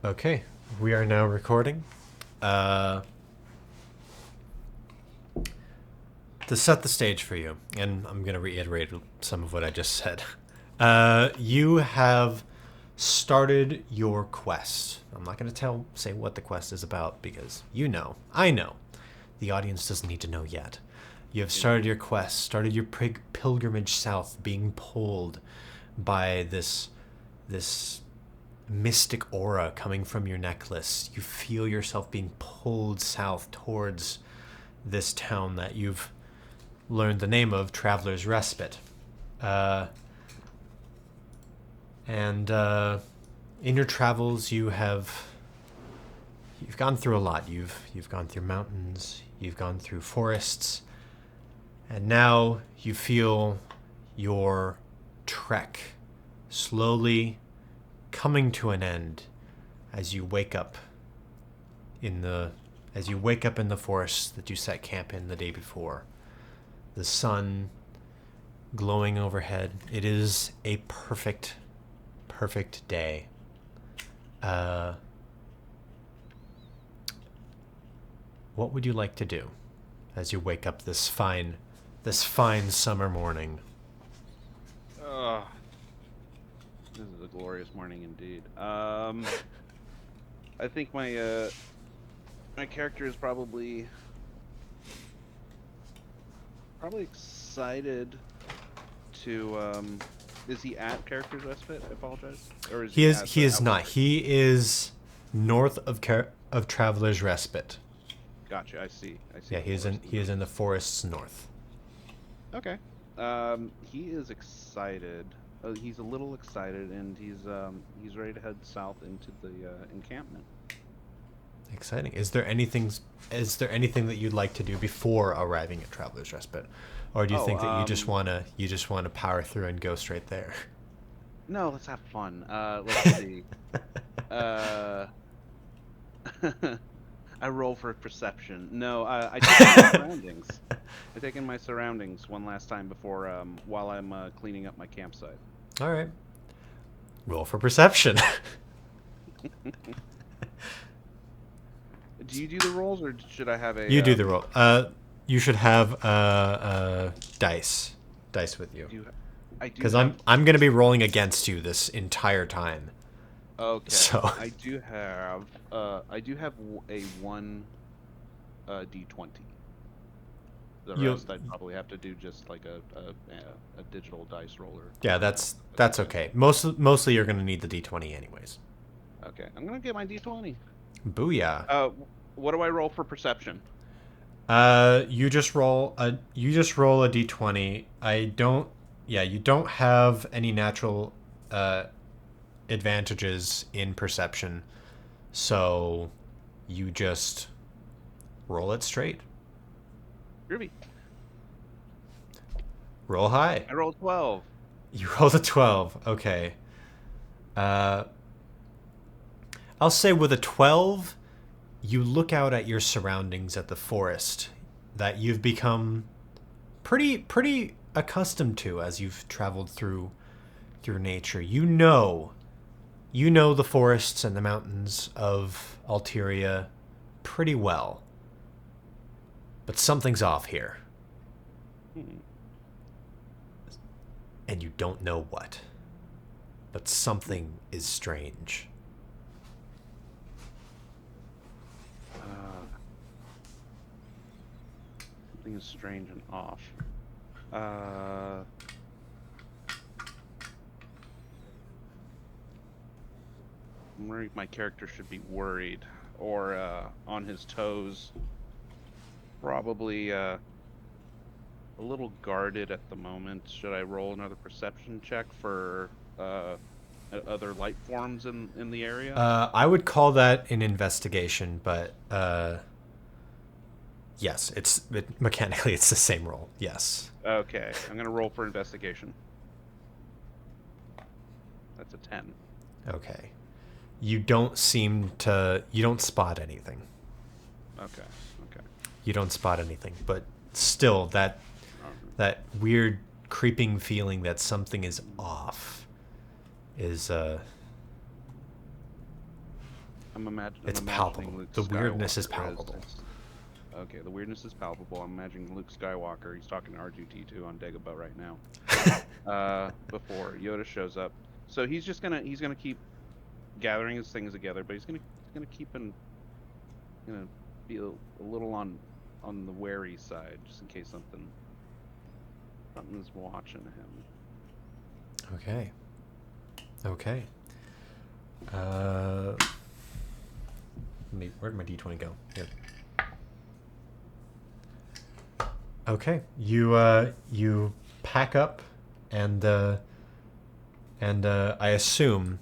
Okay, we are now recording. Uh, to set the stage for you, and I'm going to reiterate some of what I just said. You have started your quest. I'm not going to say what the quest is about because you know, I know. The audience doesn't need to know yet. You have started your quest, started your pilgrimage south, being pulled by this mystic aura coming from your necklace. You feel yourself being pulled south towards this town that you've learned the name of, Traveler's Respite. Uh, and in your travels, you've gone through a lot. You've gone through mountains, you've gone through forests, and now you feel your trek slowly coming to an end as you wake up in the forest that you set camp in the day before. The sun glowing overhead. It is a perfect day. What would you like to do as you wake up this fine summer morning? This is a glorious morning indeed. I think my character is probably excited to. Is he at Character's Respite? I apologize. Or is He he is at he the is not. Outpost? He is north of Traveler's Respite. Gotcha. I see. Yeah, The he forest is in the forests north. Okay. He is excited. He's a little excited, and he's ready to head south into the encampment. Exciting. Is there anything that you'd like to do before arriving at Traveler's Respite? Or do you Oh, think that you just wanna power through and go straight there? no, let's have fun. Let's see. Uh, I roll for perception. No, I take in my surroundings. I take in my surroundings one last time before while I'm cleaning up my campsite. All right. Roll for perception. Do you do the rolls, or should I have You a do the roll. You should have dice with I you, do I do because have I'm gonna be rolling against you this entire time. okay. So I do have a one d20. The you rest I'd probably have to do just like a digital dice roller. yeah, that's okay. Mostly you're gonna need the d20 anyways. Okay, I'm gonna get my d20. Booyah. What do I roll for perception? You just roll a d20. I don't. Yeah, you don't have any natural uh advantages in perception, so you just roll it straight. Groovy. Roll high. I rolled 12. You rolled a 12. Okay. Uh, I'll say with a 12, you look out at your surroundings at the forest that you've become pretty accustomed to as you've traveled through nature. You know the forests and the mountains of Alteria pretty well. But something's off here, Hmm. and you don't know what. But something is strange. Something is strange and off. Uh, I'm worried my character should be worried or on his toes. Probably a little guarded at the moment. Should I roll another perception check for other life forms in the area? I would call that an investigation, but yes, mechanically it's the same roll. Yes. Okay, I'm gonna roll for investigation. That's a 10. Okay. You don't spot anything. Okay, okay. You don't spot anything, but still that weird creeping feeling that something is off is I'm It's imagining palpable. Luke The weirdness is Skywalker palpable. Okay, the weirdness is palpable. I'm imagining Luke Skywalker. He's talking to R2-D2 on Dagobah right now. Before Yoda shows up, so he's gonna keep gathering his things together, but he's gonna keep and be a little on the wary side, just in case something's watching him. Okay. Okay. Where'd my D20 go? Here. Okay. You pack up and I assume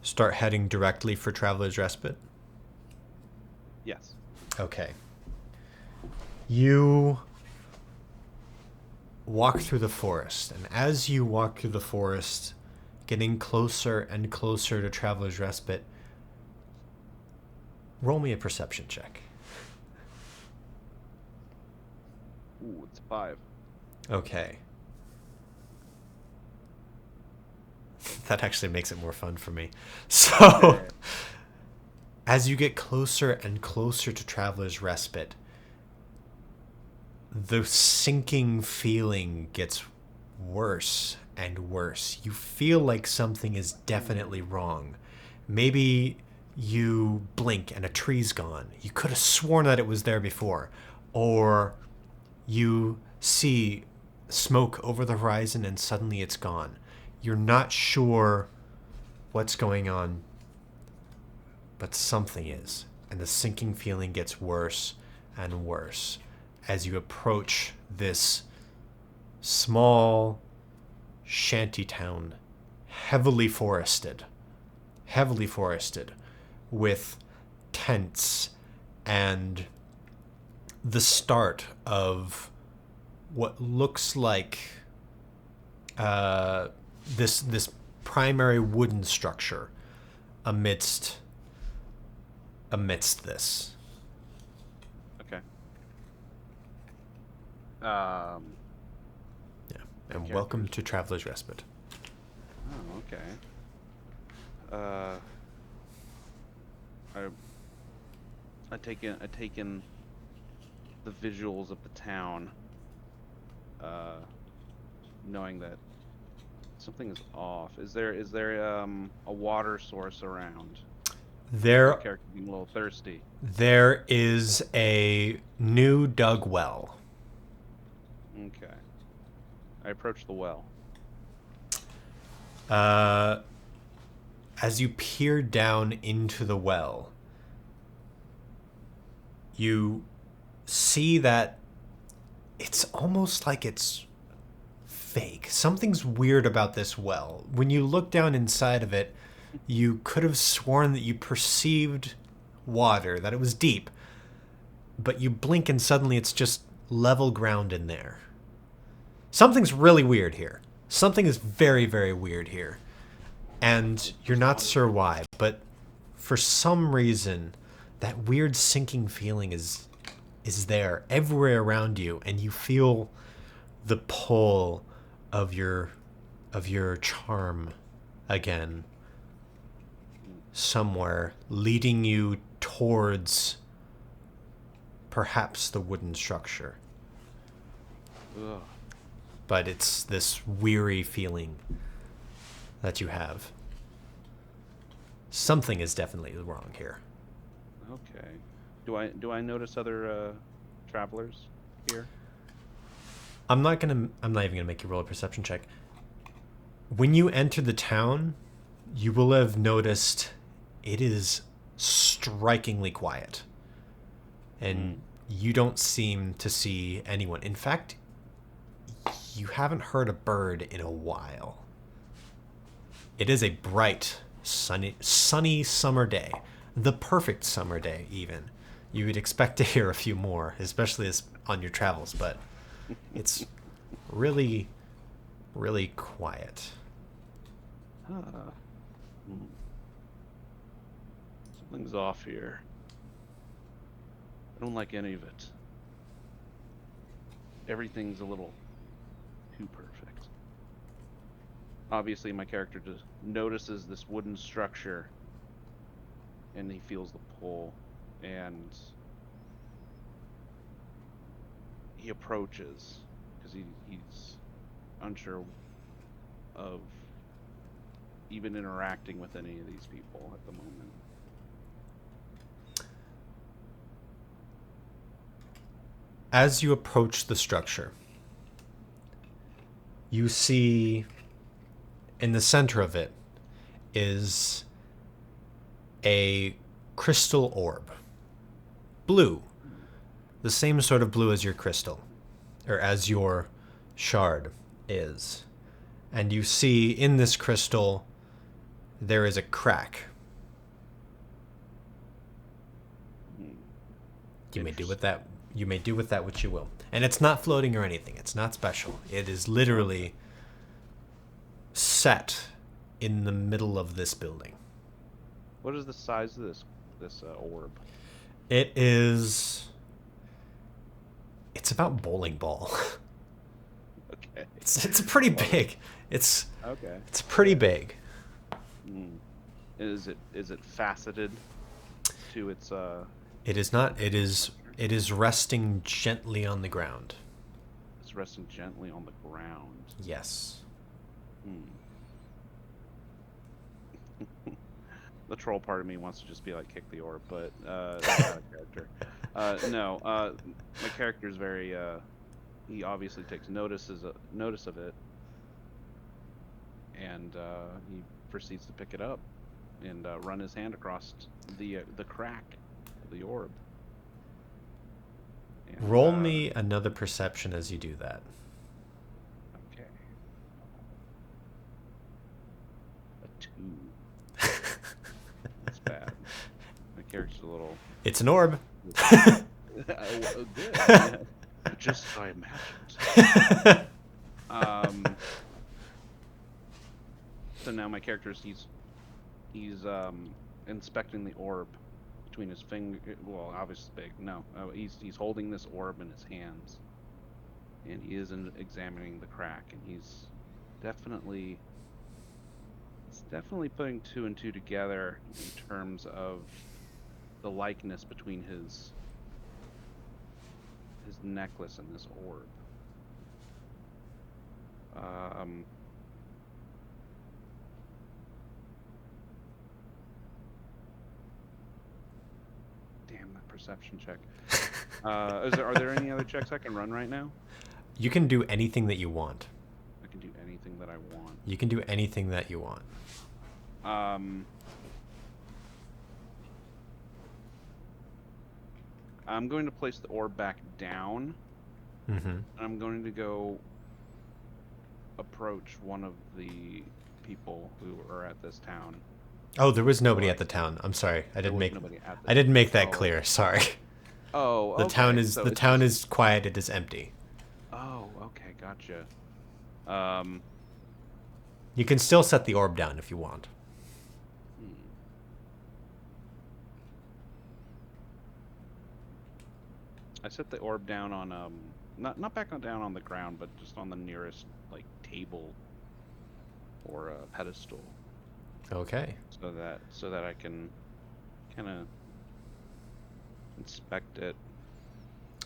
start heading directly for Traveler's Respite. Yes. Okay. You walk through the forest, and as you walk through the forest, getting closer and closer to Traveler's Respite, roll me a perception check. Ooh, it's 5. Okay. That actually makes it more fun for me. So, as you get closer and closer to Traveler's Respite, the sinking feeling gets worse and worse. You feel like something is definitely wrong. Maybe you blink and a tree's gone. You could have sworn that it was there before. Or you see smoke over the horizon and suddenly it's gone. You're not sure what's going on, but something is. And the sinking feeling gets worse and worse as you approach this small shanty town, heavily forested, with tents and the start of what looks like this primary wooden structure amidst this. Okay. Yeah. And welcome to Traveler's Respite. Oh, okay. I take in the visuals of the town, knowing that something is off. Is there a water source around? There, My character being a little thirsty. there is a new dug well. Okay. I approach the well. As you peer down into the well, you see that it's almost like it's fake. Something's weird about this well. When you look down inside of it, you could have sworn that you perceived water, that it was deep, but you blink and suddenly it's just level ground in there. Something's really weird here. Something is very, very weird here. And you're not sure why, but for some reason, that weird sinking feeling is there everywhere around you, and you feel the pull of your charm again somewhere, leading you towards perhaps the wooden structure. Ugh. But it's this weary feeling that you have. Something is definitely wrong here. Okay. Do I notice other travelers here? I'm not even gonna make you roll a perception check. When you enter the town, you will have noticed it is strikingly quiet. And you don't seem to see anyone. In fact, you haven't heard a bird in a while. It is a bright, sunny summer day. The perfect summer day, even. You would expect to hear a few more, especially as on your travels, but it's really, really quiet. Something's off here. I don't like any of it. Everything's a little too perfect. Obviously, my character just notices this wooden structure and he feels the pull, and he approaches because he's unsure of even interacting with any of these people at the moment. As you approach the structure, you see in the center of it is a crystal orb. Blue. The same sort of blue as your crystal, or as your shard is. And you see in this crystal there is a crack. You may do with that what you will. And it's not floating or anything. It's not special. It is literally set in the middle of this building. What is the size of this orb? It's about bowling ball. Okay. It's pretty big. It's okay. It's pretty big. Is it faceted to its It is not. It is resting gently on the ground. It's resting gently on the ground. Yes. The troll part of me wants to just be like, kick the orb, but that's not a character. No, my character is very. He obviously takes notice of it, and he proceeds to pick it up and run his hand across the crack of the orb. And, Roll me another perception as you do that. Okay. A 2. That's bad. My character's a little. It's an orb. Good. Yeah. Just as I imagined. So now my character he's inspecting the orb between his finger. Well, obviously it's big. No, he's holding this orb in his hands, and he is examining the crack, and he's definitely putting 2 and 2 together in terms of the likeness between his necklace and this orb. Damn, that perception check. Are there any other checks I can run right now? You can do anything that you want. I can do anything that I want. You can do anything that you want. I'm going to place the orb back down. And I'm going to go approach one of the people who are at this town. Oh, there was nobody at the town. I'm sorry. I didn't make that clear. Sorry. Oh, okay. The town is quiet. It is empty. Oh, okay, gotcha. You can still set the orb down if you want. I set the orb down on not back down on the ground, but just on the nearest like table or a pedestal. Okay. So that I can kind of inspect it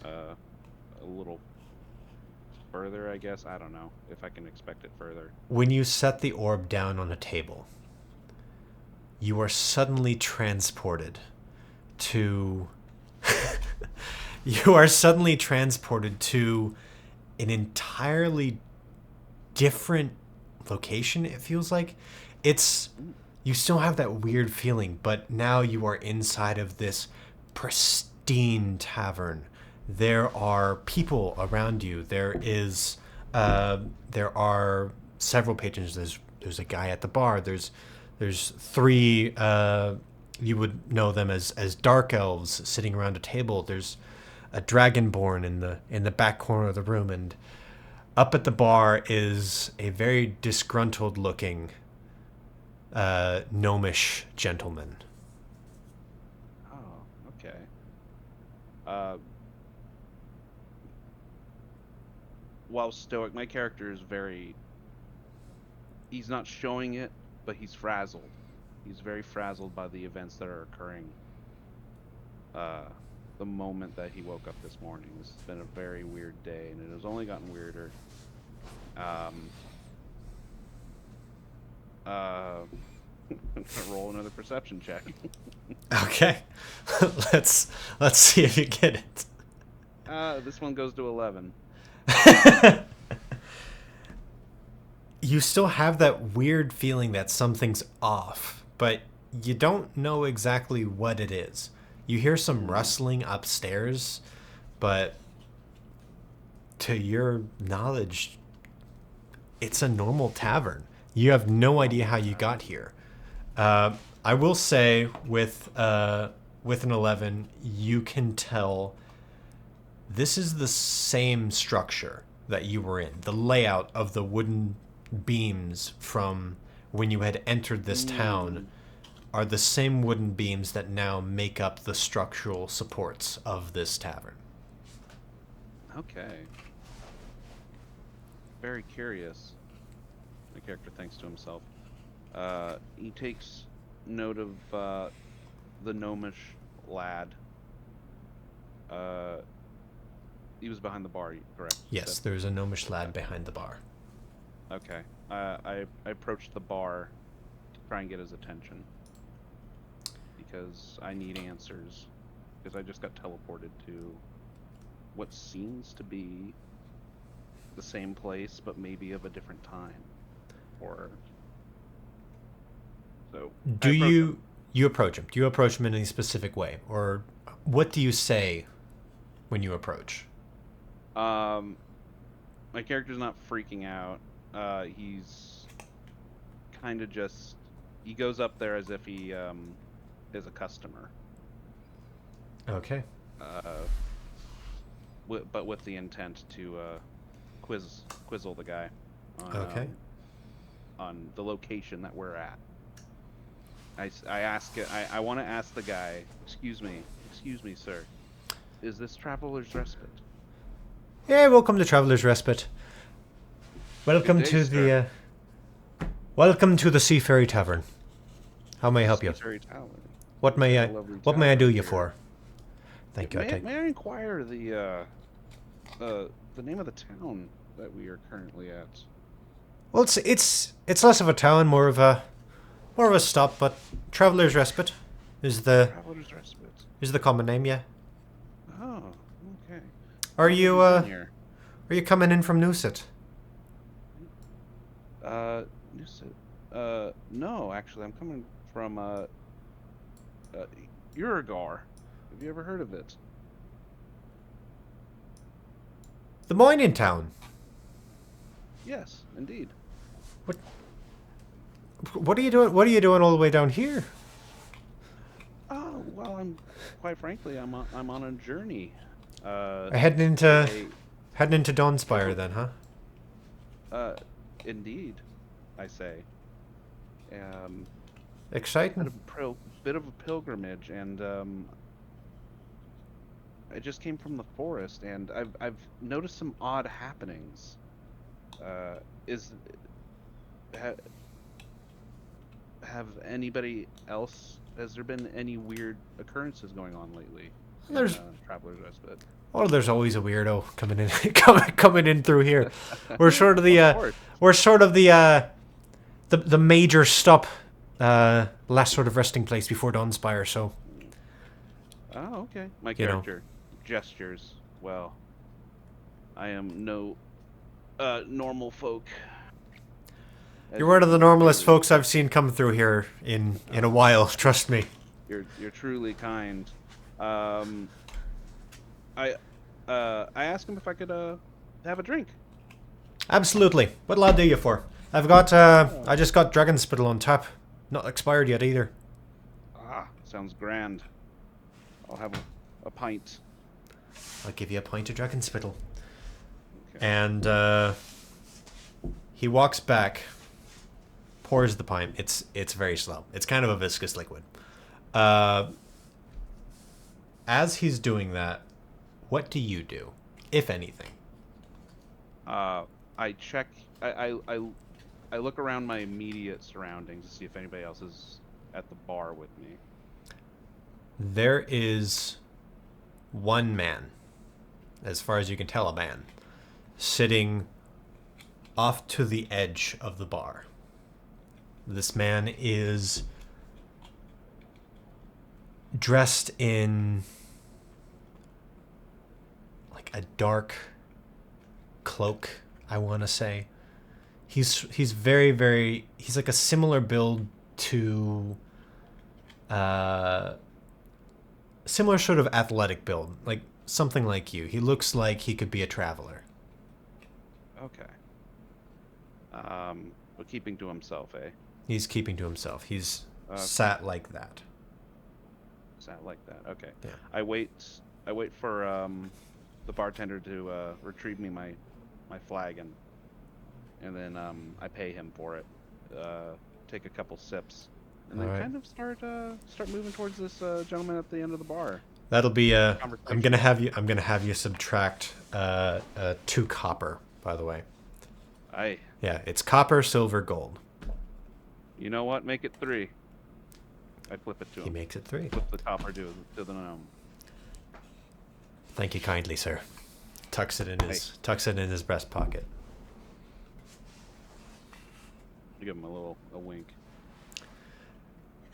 a little further, I guess. I don't know if I can inspect it further. When you set the orb down on a table, you are suddenly transported to an entirely different location. It feels like you still have that weird feeling, but now you are inside of this pristine tavern. There are people around you. There are several patrons. There's a guy at the bar. There's 3 you would know them as dark elves sitting around a table. There's a dragonborn in the back corner of the room, and up at the bar is a very disgruntled looking gnomish gentleman. Oh, okay. While stoic, my character is he's not showing it, but he's frazzled. He's very frazzled by the events that are occurring. The moment that he woke up this morning. This has been a very weird day, and it has only gotten weirder. Roll another perception check. Okay. let's see if you get it. This one goes to 11. You still have that weird feeling that something's off, but you don't know exactly what it is. You hear some rustling upstairs, but to your knowledge, it's a normal tavern. You have no idea how you got here. I will say with an 11, you can tell this is the same structure that you were in. The layout of the wooden beams from when you had entered this town are the same wooden beams that now make up the structural supports of this tavern. Okay. Very curious. The character thinks to himself. He takes note of the gnomish lad. He was behind the bar, correct? Yes, there's a gnomish lad behind the bar. Okay. I approached the bar to try and get his attention. Because I need answers. Because I just got teleported to what seems to be the same place, but maybe of a different time. Or... So... You approach him? Do you approach him in any specific way? Or what do you say when you approach? My character's not freaking out. He's kind of just... He goes up there as if he is a customer. Okay. But with the intent to quizzle the guy on, on the location that we're at. I want to ask the guy, excuse me, sir, is this Traveler's Respite? Yeah, welcome to Traveler's Respite. Welcome to the welcome to the Seaferry Tavern. How may I help you? Seaferry Tavern. What may I do you for? Thank you. May I inquire the name of the town that we are currently at? Well, it's less of a town, more of a stop, but Traveler's Respite is the common name, yeah. Oh, okay. Are you coming in from Noosit? Noosit. No, actually, I'm coming from Uragar. Have you ever heard of it? The mining town. Yes, indeed. What are you doing? What are you doing all the way down here? Oh well, quite frankly, I'm on a journey. Heading into Dawnspire, then, huh? Indeed, I say. Exciting. Had a bit of a pilgrimage, and I just came from the forest, and I've noticed some odd happenings. Have anybody else? Has there been any weird occurrences going on lately? There's Traveler's Respite. Oh, there's always a weirdo coming in, coming in through here. We're sort of the major stop, last sort of resting place before Dawnspire. So. Oh, okay. My character gestures. Well, I am no normal folk. You're one of the normalest folks I've seen come through here in a while. Trust me. You're truly kind. I asked him if I could have a drink. Absolutely. What'll I do you for? I've got I just got Dragon Spittle on tap. Not expired yet either. Ah, sounds grand. I'll have a pint. I'll give you a pint of Dragon Spittle. Okay. And he walks back, pours the pint. It's very slow. It's kind of a viscous liquid. As he's doing that, what do you do, if anything? I check. I look around my immediate surroundings to see if anybody else at the bar with me? There is one man, as far as you can tell, a man, sitting off to the edge of the bar. This man is dressed in like a dark cloak, I want to say. He's very, very, he's like a similar build to similar sort of athletic build, like something like you. He looks like he could be a traveler. Okay. But keeping to himself, eh? He's keeping to himself. He's sat like that. Sat like that. Okay. Yeah. I wait for the bartender to retrieve me my flagon, and then I pay him for it. Take a couple sips, and then kind of start moving towards this gentleman at the end of the bar. That'll be I'm gonna have you subtract 2 copper, by the way. Aye. Yeah, it's copper, silver, gold. You know what? Make it 3. I flip it to him. He makes it 3. Flip the copper to the gnome. Thank you kindly, sir. Tucks it in his breast pocket. I give him a wink.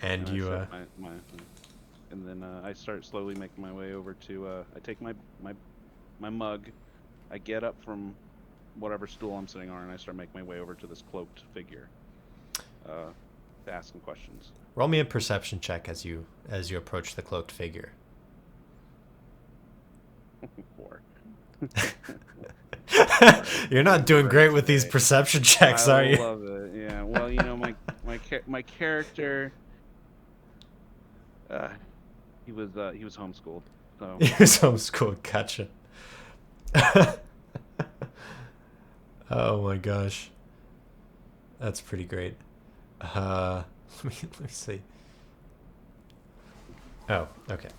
And you and then I start slowly making my way over to I take my mug, I get up from whatever stool I'm sitting on, and I start making my way over to this cloaked figure to ask him questions. roll me a perception check as you approach the cloaked figure. 4. You're not doing great with these perception checks, are you? I love it. Yeah. Well, you know, my character, he was homeschooled. So He was homeschooled. Gotcha. Oh my gosh, that's pretty great. Let me see. Oh, okay.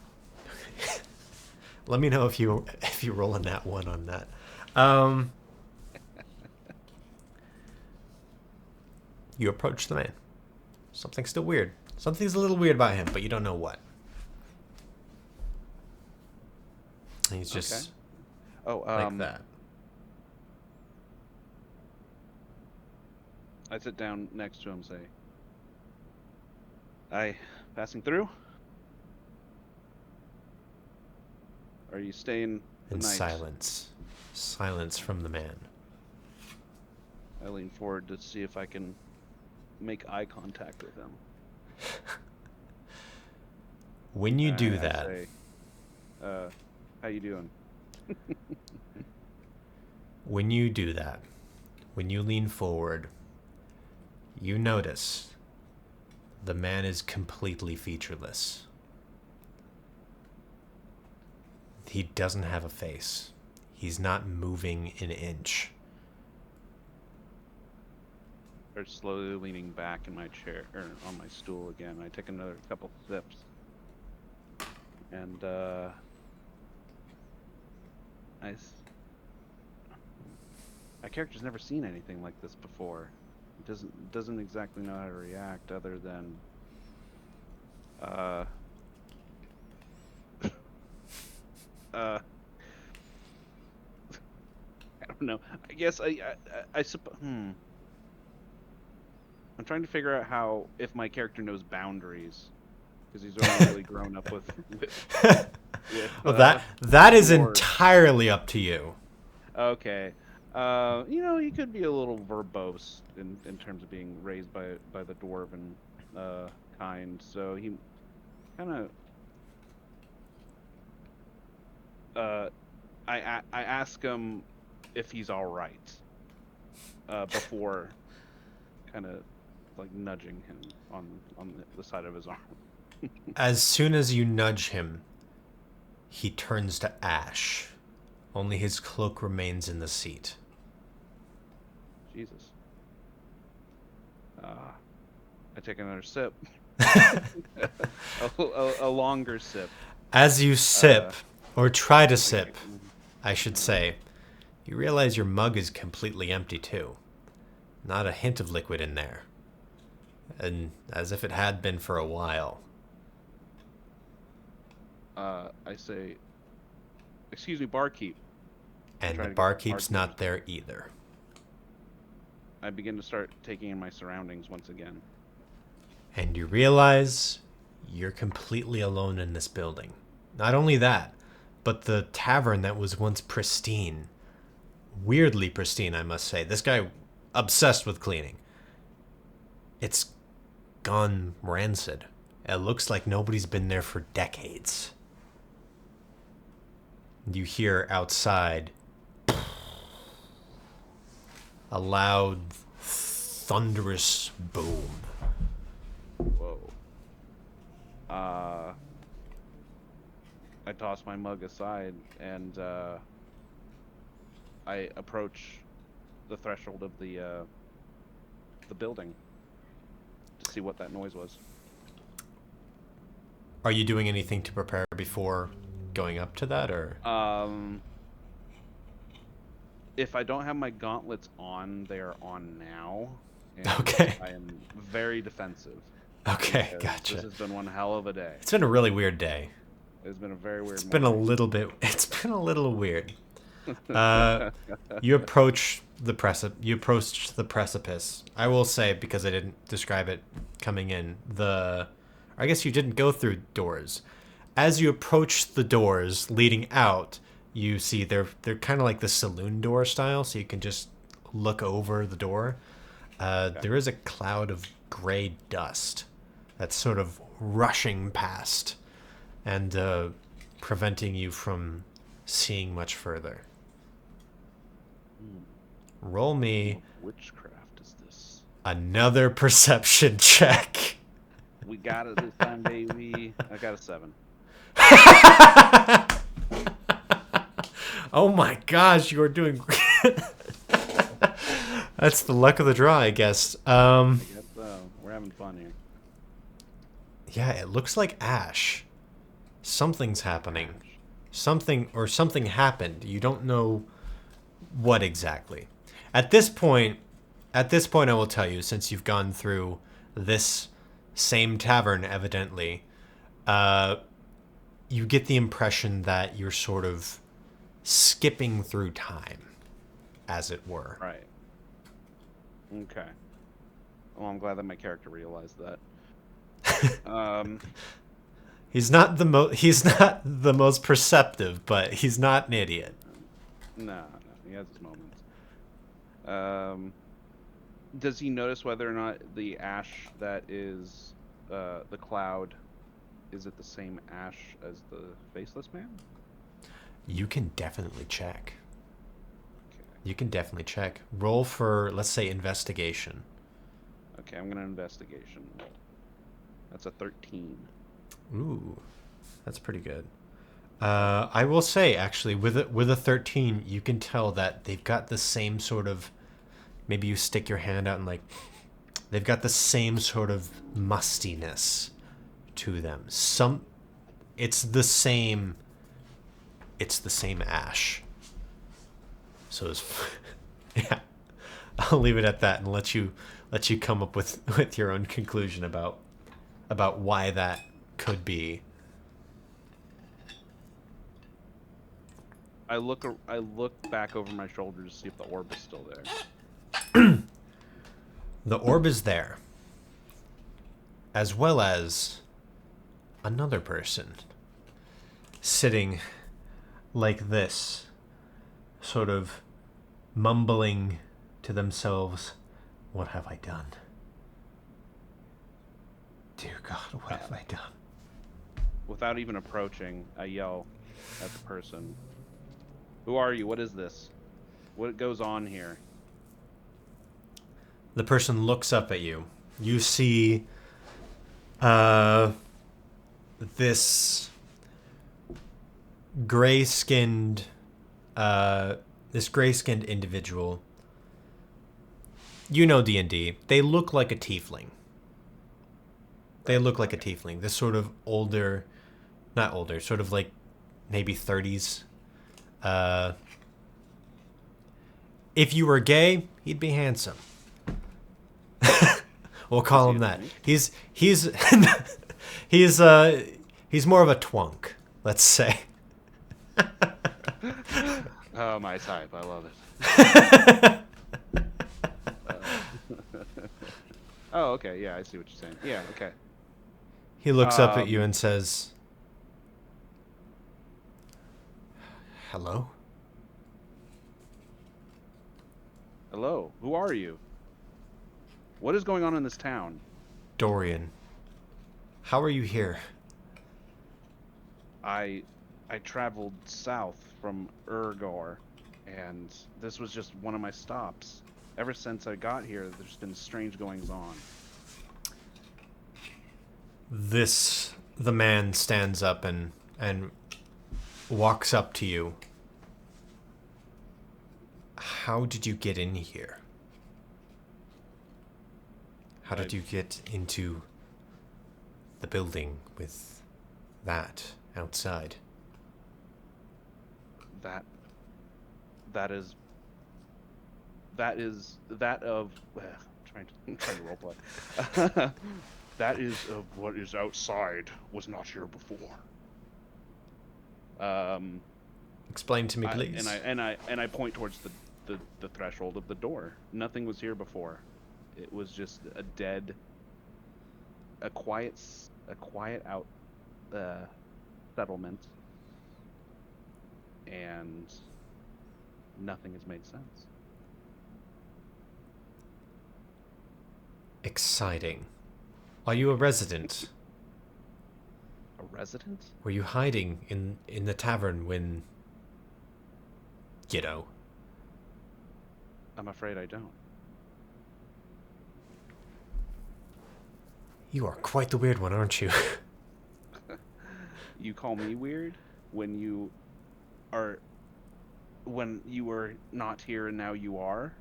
Let me know if you roll a nat 1 on that. You approach the man. Something's still weird. Something's a little weird about him, but you don't know what. And he's just like that. I sit down next to him and say, "Aye, passing through? Are you staying the And night?" silence from the man. I lean forward to see if I can make eye contact with him. When you do I that, say, how you doing? when you lean forward, you notice the man is completely featureless. He doesn't have a face. He's not moving an inch. Or slowly leaning back in my chair, or on my stool again. I take another couple sips. And, my character's never seen anything like this before. He doesn't exactly know how to react other than, I don't know. I guess I suppose. I'm trying to figure out if my character knows boundaries, because he's only really grown up with Well, that is dwarves. entirely up to you. Okay. You know, he could be a little verbose in terms of being raised by the dwarven kind, so he kind of I ask him if he's all right before kind of like nudging him on the side of his arm. As soon as you nudge him, he turns to ash. Only his cloak remains in the seat. Jesus. I take another sip. a longer sip. As you sip, or try to sip, I should say, you realize your mug is completely empty too. Not a hint of liquid in there. and as if it had been for a while. I say, excuse me, barkeep. And Try the to get barkeep's barkeep. not there either. I begin to start taking in my surroundings once again. And you realize you're completely alone in this building. Not only that, but the tavern that was once pristine, weirdly pristine, I must say. This guy obsessed with cleaning. It's gone rancid. It looks like nobody's been there for decades. You hear outside a loud, thunderous boom. Whoa. I toss my mug aside and I approach the threshold of the building to see what that noise was. Are you doing anything to prepare before going up to that, or? If I don't have my gauntlets on, they are on now. And Okay. I am very defensive. Okay, gotcha. This has been one hell of a day. It's been a really weird day. It's been a very weird It's been a little weird. You approach the precipice. I will say, because I didn't describe it coming in, I guess you didn't go through doors. As you approach the doors leading out, you see they're kind of like the saloon door style, so you can just look over the door. There is a cloud of gray dust that's sort of rushing past and preventing you from seeing much further. Roll me What witchcraft is this? another perception check. We got it this time, baby. I got a 7. Oh my gosh, you are doing That's the luck of the draw, I guess. I guess so. We're having fun here. Yeah, it looks like ash. Something's happening. Something happened. You don't know what exactly. At this point I will tell you, since you've gone through this same tavern, evidently, you get the impression that you're sort of skipping through time, as it were. Right. Okay. Well, I'm glad that my character realized that. He's not the most perceptive, but he's not an idiot. No, he has his moments. Does he notice whether or not the ash that is the cloud, is it the same ash as the faceless man? You can definitely check. Okay. You can definitely check. Roll for, let's say, investigation. Okay, I'm gonna investigation. That's a 13. Ooh, that's pretty good. I will say, actually, with a 13, you can tell that they've got the same sort of. Maybe you stick your hand out and they've got the same sort of mustiness to them. It's the same ash. So yeah, I'll leave it at that and let you come up with your own conclusion about why that could be. I look back over my shoulder to see if the orb is still there. The orb is there, as well as another person sitting like this, sort of mumbling to themselves, "What have I done? Dear God, what have I done?" Without even approaching, I yell at the person, "Who are you? What is this? What goes on here?" The person looks up at you. You see this gray-skinned individual. You know D&D. They look like a tiefling. This sort of older, not older, sort of like maybe 30s. If you were gay, he'd be handsome. We'll call him a that. twink? He's he's more of a twunk, let's say. Oh, my type. I love it. Oh, okay. Yeah, I see what you're saying. Yeah, okay. He looks up at you and says, "Hello?" Hello. Who are you? What is going on in this town? Dorian. How are you here? I traveled south from Urgor, and this was just one of my stops. Ever since I got here, there's been strange goings on. The man stands up and walks up to you. How did you get in here? How did you get into the building with that outside? That is that of I'm trying to roleplay. That is of what is outside was not here before. Explain to me, please. And I point towards the threshold of the door. Nothing was here before. It was just a quiet out settlement, and nothing has made sense. Exciting. Are you a resident? A resident? Were you hiding in the tavern when... I'm afraid I don't. You are quite the weird one, aren't you? You call me weird when you were not here and now you are?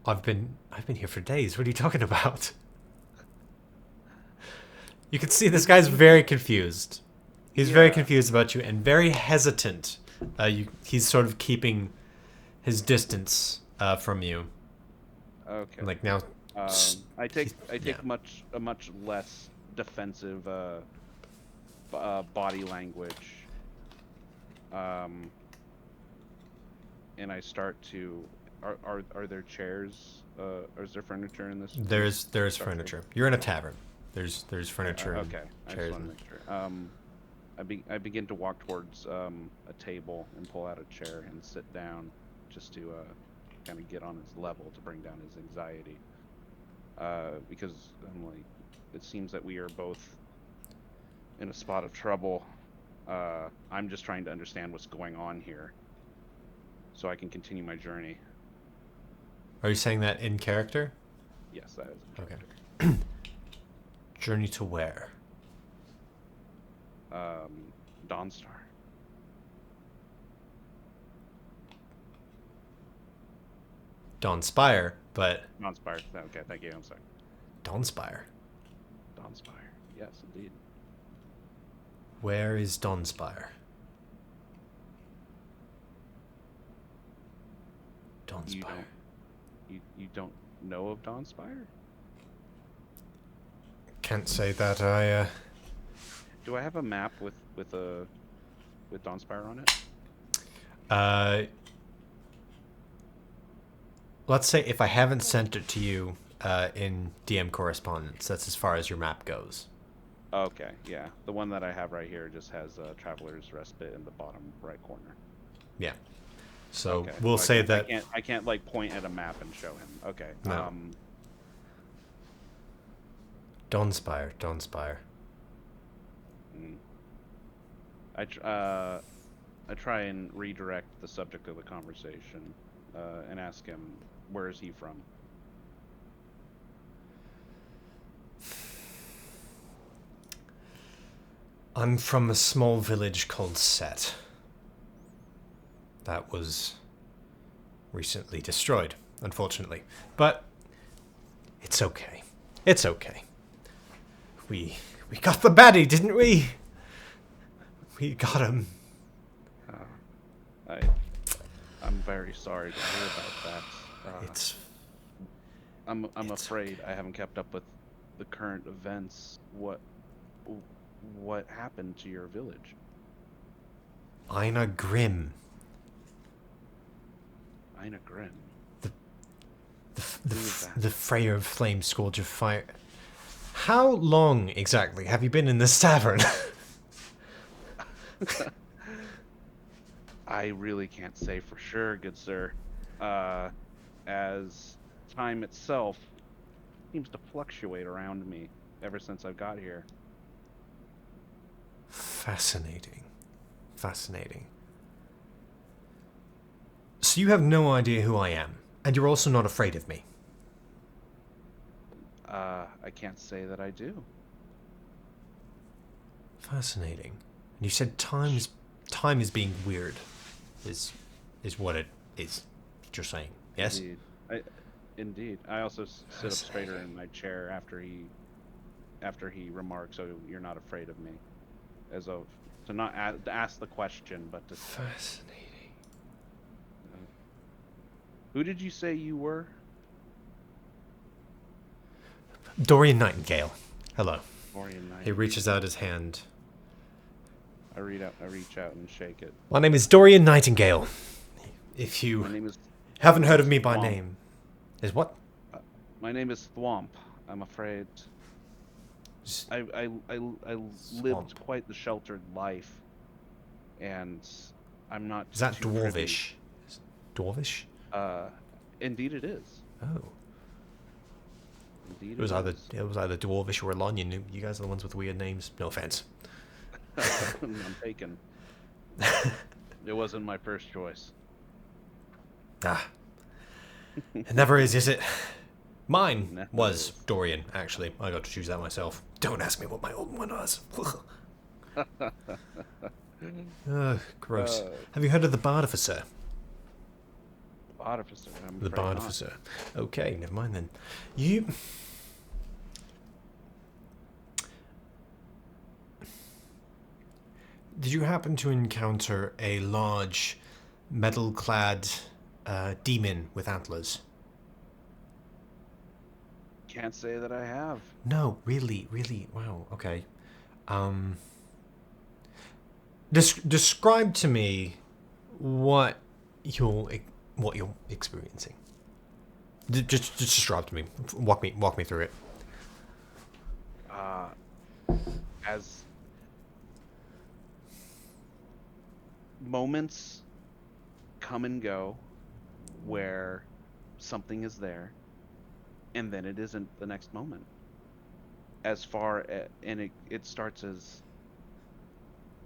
I've been here for days. What are you talking about? You can see this guy's very confused. He's very confused about you and very hesitant. He's sort of keeping his distance from you. Okay. Like now, I take a much less defensive body language, and I start to. Are there chairs? Or is there furniture in this? There's furniture. You're in a tavern. There's furniture. Okay. I chairs just want to make sure. I begin to walk towards a table and pull out a chair and sit down, just to kind of get on his level to bring down his anxiety. Because I'm like, it seems that we are both in a spot of trouble. I'm just trying to understand what's going on here, so I can continue my journey. Are you saying that in character? Yes, that is. Okay. Journey to where? Dawnstar. Dawnspire, but... Dawnspire. Okay, thank you. I'm sorry. Dawnspire? Dawnspire. Yes, indeed. Where is Dawnspire? Dawnspire. You don't know of Dawnspire? Can't say that I, Do I have a map with Dawnspire on it? Let's say if I haven't sent it to you in DM correspondence, that's as far as your map goes. Okay, yeah. The one that I have right here just has Traveler's Respite in the bottom right corner. Yeah. So Okay. we'll say that... I can't like point at a map and show him. Okay. No. Dawnspire. I try and redirect the subject of the conversation and ask him, where is he from? I'm from a small village called Set. That was recently destroyed, unfortunately. But it's okay. It's okay. We got the baddie, didn't we? We got him. I'm very sorry to hear about that. I'm It's afraid I haven't kept up with the current events. What happened to your village? Einar Grimm. Ina Grim. The, Who is that? the Freya of Flame, Scourge of Fire. How long exactly have you been in this tavern? I really can't say for sure, good sir. Uh, as time itself seems to fluctuate around me ever since I've got here. Fascinating. Fascinating. So you have no idea who I am, and you're also not afraid of me. I can't say that I do. Fascinating. And you said time is being weird. Is what it is. What you're saying. Yes? Indeed. I also sit up straighter in my chair after he remarks, "Oh, you're not afraid of me," as of to not to ask the question, but to say, Fascinating. "Who did you say you were?" Dorian Nightingale. Hello. Orion Knight. He reaches out his hand. I reach out and shake it. My name is Dorian Nightingale. If My you name is haven't heard of me by Thwomp. name. Is what? My name is Thwomp. I'm afraid. I Thwomp. lived quite the sheltered life, and I'm not. Is that too privy. dwarvish? Dwarvish? Indeed it is. Oh. Indeed It was either is. dwarvish or Elonian. You guys are the ones with weird names. No offense. I'm taken. It wasn't my first choice. Ah. It never is it? Mine Never was is. Dorian, actually. I got to choose that myself. Don't ask me what my old one was. Ugh, gross. Have you heard of the Bard Officer? Bard Officer. I'm The afraid Bard not. Officer. Okay, never mind then. You... Did you happen to encounter a large, metal-clad demon with antlers? Can't say that I have. No, really, wow, okay. Describe to me what you're experiencing. Just describe to me. Walk me through it. As moments come and go where something is there and then it isn't the next moment. And it starts as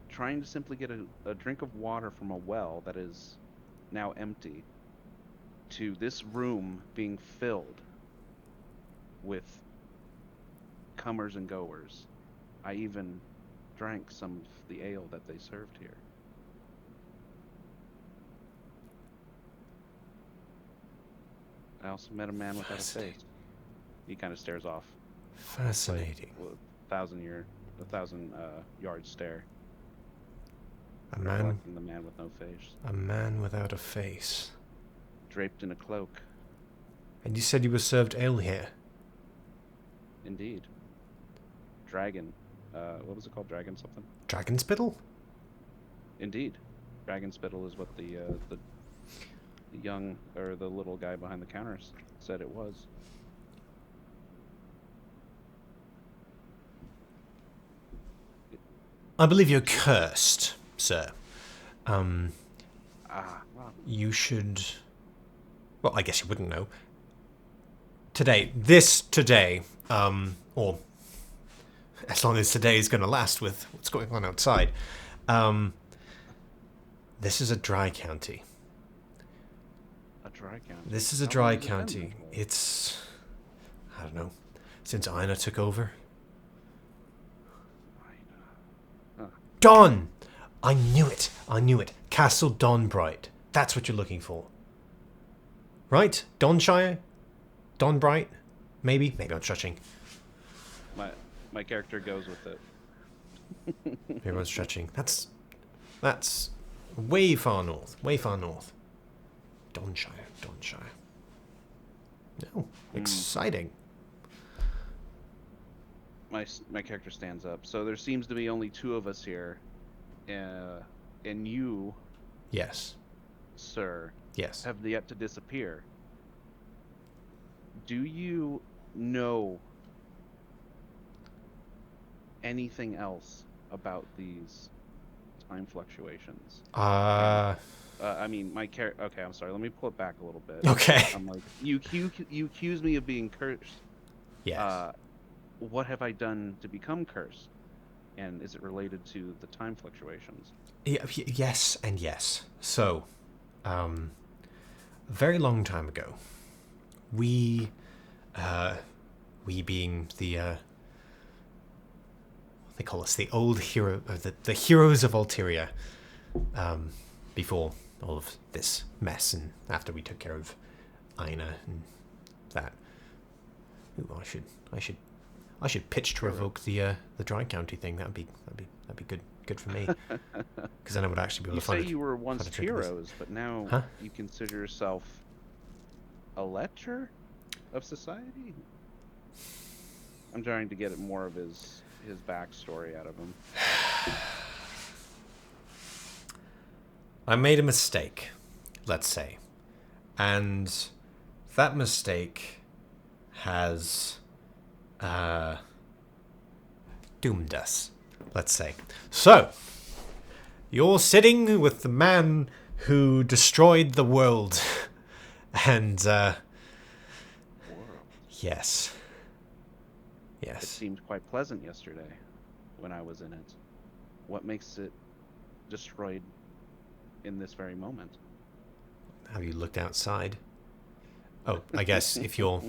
trying to simply get a drink of water from a well that is now empty, to this room being filled with comers and goers. I even drank some of the ale that they served here. I also met a man without a face. He kind of stares off. Fascinating. Like a thousand yard stare. A man, Reflecting the man with no face, a man without a face. draped in a cloak. And you said you were served ale here. Indeed. Dragon. What was it called? Dragon something? Dragon spittle? Indeed. Dragon spittle is what the young, or the little guy behind the counters said it was. I believe you're cursed, sir. Well, You should... Well, I guess you wouldn't know. Today, or as long as today is going to last with what's going on outside, this is a dry county. a dry county. This is a How dry long has it been county. this way? It's... I don't know. Since Ina took over. Don! I knew it. Castle Donbright. That's what you're looking for. Right? Donshire? Donbright? Maybe I'm stretching. My character goes with it. Maybe I'm stretching. That's way far north. Donshire. Oh, exciting. My character stands up. So there seems to be only 2 of us here, and you, Yes. sir, Yes. have yet to disappear. Do you know anything else about these time fluctuations? I mean, my character. Okay, I'm sorry. Let me pull it back a little bit. Okay. I'm like, you accuse me of being cursed. Yes. What have I done to become cursed? And is it related to the time fluctuations? Yes and yes. So, a very long time ago, we being the they call us the old hero, the heroes of Alteria, before all of this mess, and after we took care of Aina and that. Ooh, I should pitch to revoke the Dry County thing. That'd be good for me. Because then I would actually be able You to say find you were once trick this. heroes, but now Huh? you consider yourself a lecher of society? I'm trying to get more of his backstory out of him. I made a mistake, let's say, and that mistake has doomed us, let's say. So, you're sitting with the man who destroyed the world, and World. yes. It Yes. seemed quite pleasant yesterday when I was in it. What makes it destroyed in this very moment? Have you looked outside? Oh, I guess if you're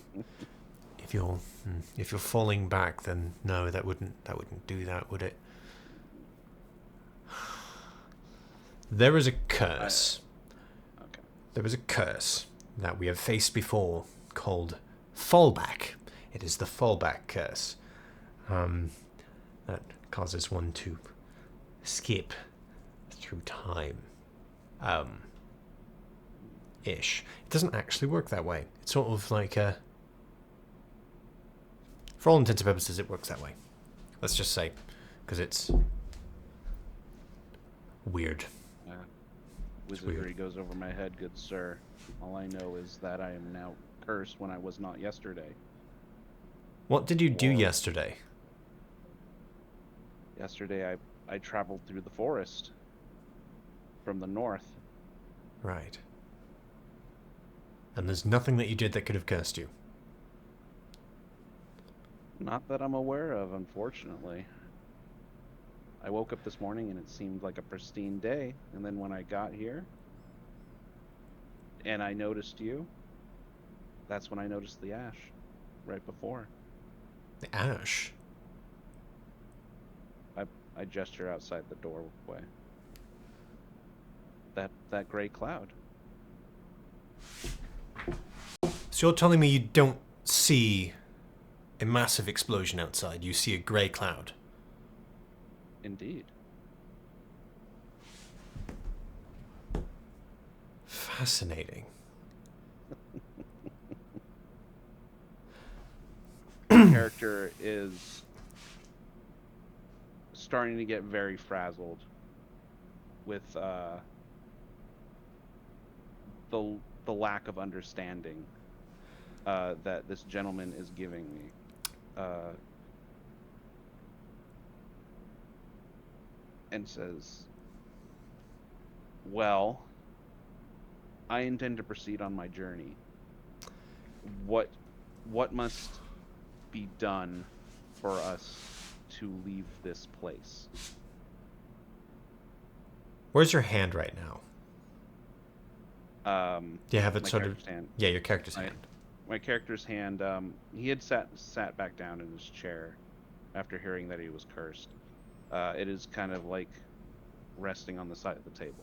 falling back, then no, that wouldn't do that, would it? There is a curse. Okay. There is a curse that we have faced before called fallback. It is the fallback curse. That causes one to skip through time. Ish. It doesn't actually work that way. It's sort of like a... For all intents and purposes, it works that way. Let's just say. Because it's... weird. Wizardry goes over my head, good sir. All I know is that I am now cursed when I was not yesterday. What did you do Or- yesterday? Yesterday I traveled through the forest from the north. Right. And there's nothing that you did that could have cursed you. Not that I'm aware of, unfortunately. I woke up this morning and it seemed like a pristine day, and then when I got here and I noticed you, that's when I noticed the ash right before. The ash? I gesture outside the doorway. That gray cloud. So you're telling me you don't see a massive explosion outside, you see a grey cloud? Indeed. Fascinating. The character is starting to get very frazzled with the lack of understanding that this gentleman is giving me. And says, well, I intend to proceed on my journey. What must be done for us to leave this place? Where's your hand right now? Do you have it My sort of... character's hand. Yeah, your character's hand. My character's hand, he had sat back down in his chair after hearing that he was cursed. It is kind of like resting on the side of the table,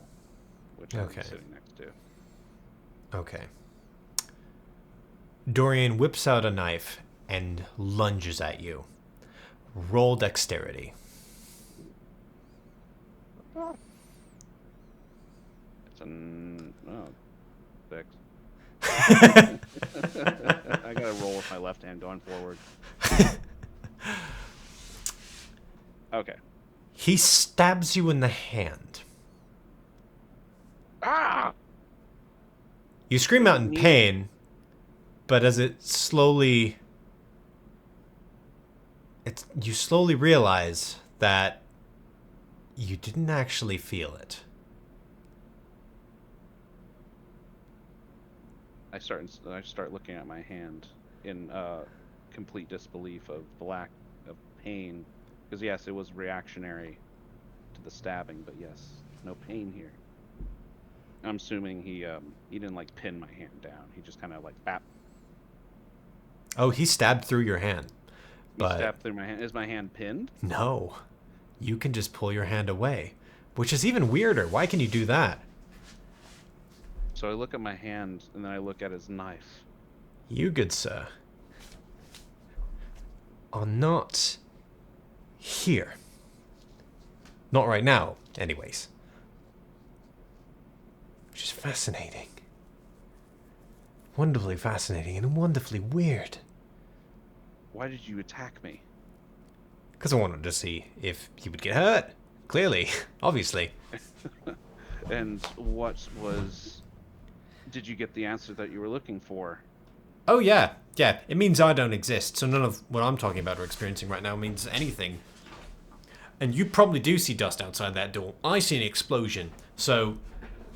which I'm sitting next to. Okay. Dorian whips out a knife and lunges at you. Roll dexterity. It's an... oh, 6. with my left hand going forward. Okay. He stabs you in the hand. Ah! You scream out in pain, but as it slowly... you slowly realize that you didn't actually feel it. I start looking at my hand in complete disbelief of the lack of pain, because yes, it was reactionary to the stabbing, but yes, no pain here. I'm assuming he didn't like pin my hand down. He just kind of like bap. Oh, he stabbed through your hand. He stabbed through my hand. Is my hand pinned? No. You can just pull your hand away, which is even weirder. Why can you do that? So I look at my hand, and then I look at his knife. You, good sir, are not here. Not right now, anyways. Which is fascinating. Wonderfully fascinating and wonderfully weird. Why did you attack me? Because I wanted to see if you would get hurt. Clearly. Obviously. And what was... Did you get the answer that you were looking for? Oh, yeah. Yeah, it means I don't exist, so none of what I'm talking about or experiencing right now means anything. And you probably do see dust outside that door. I see an explosion, so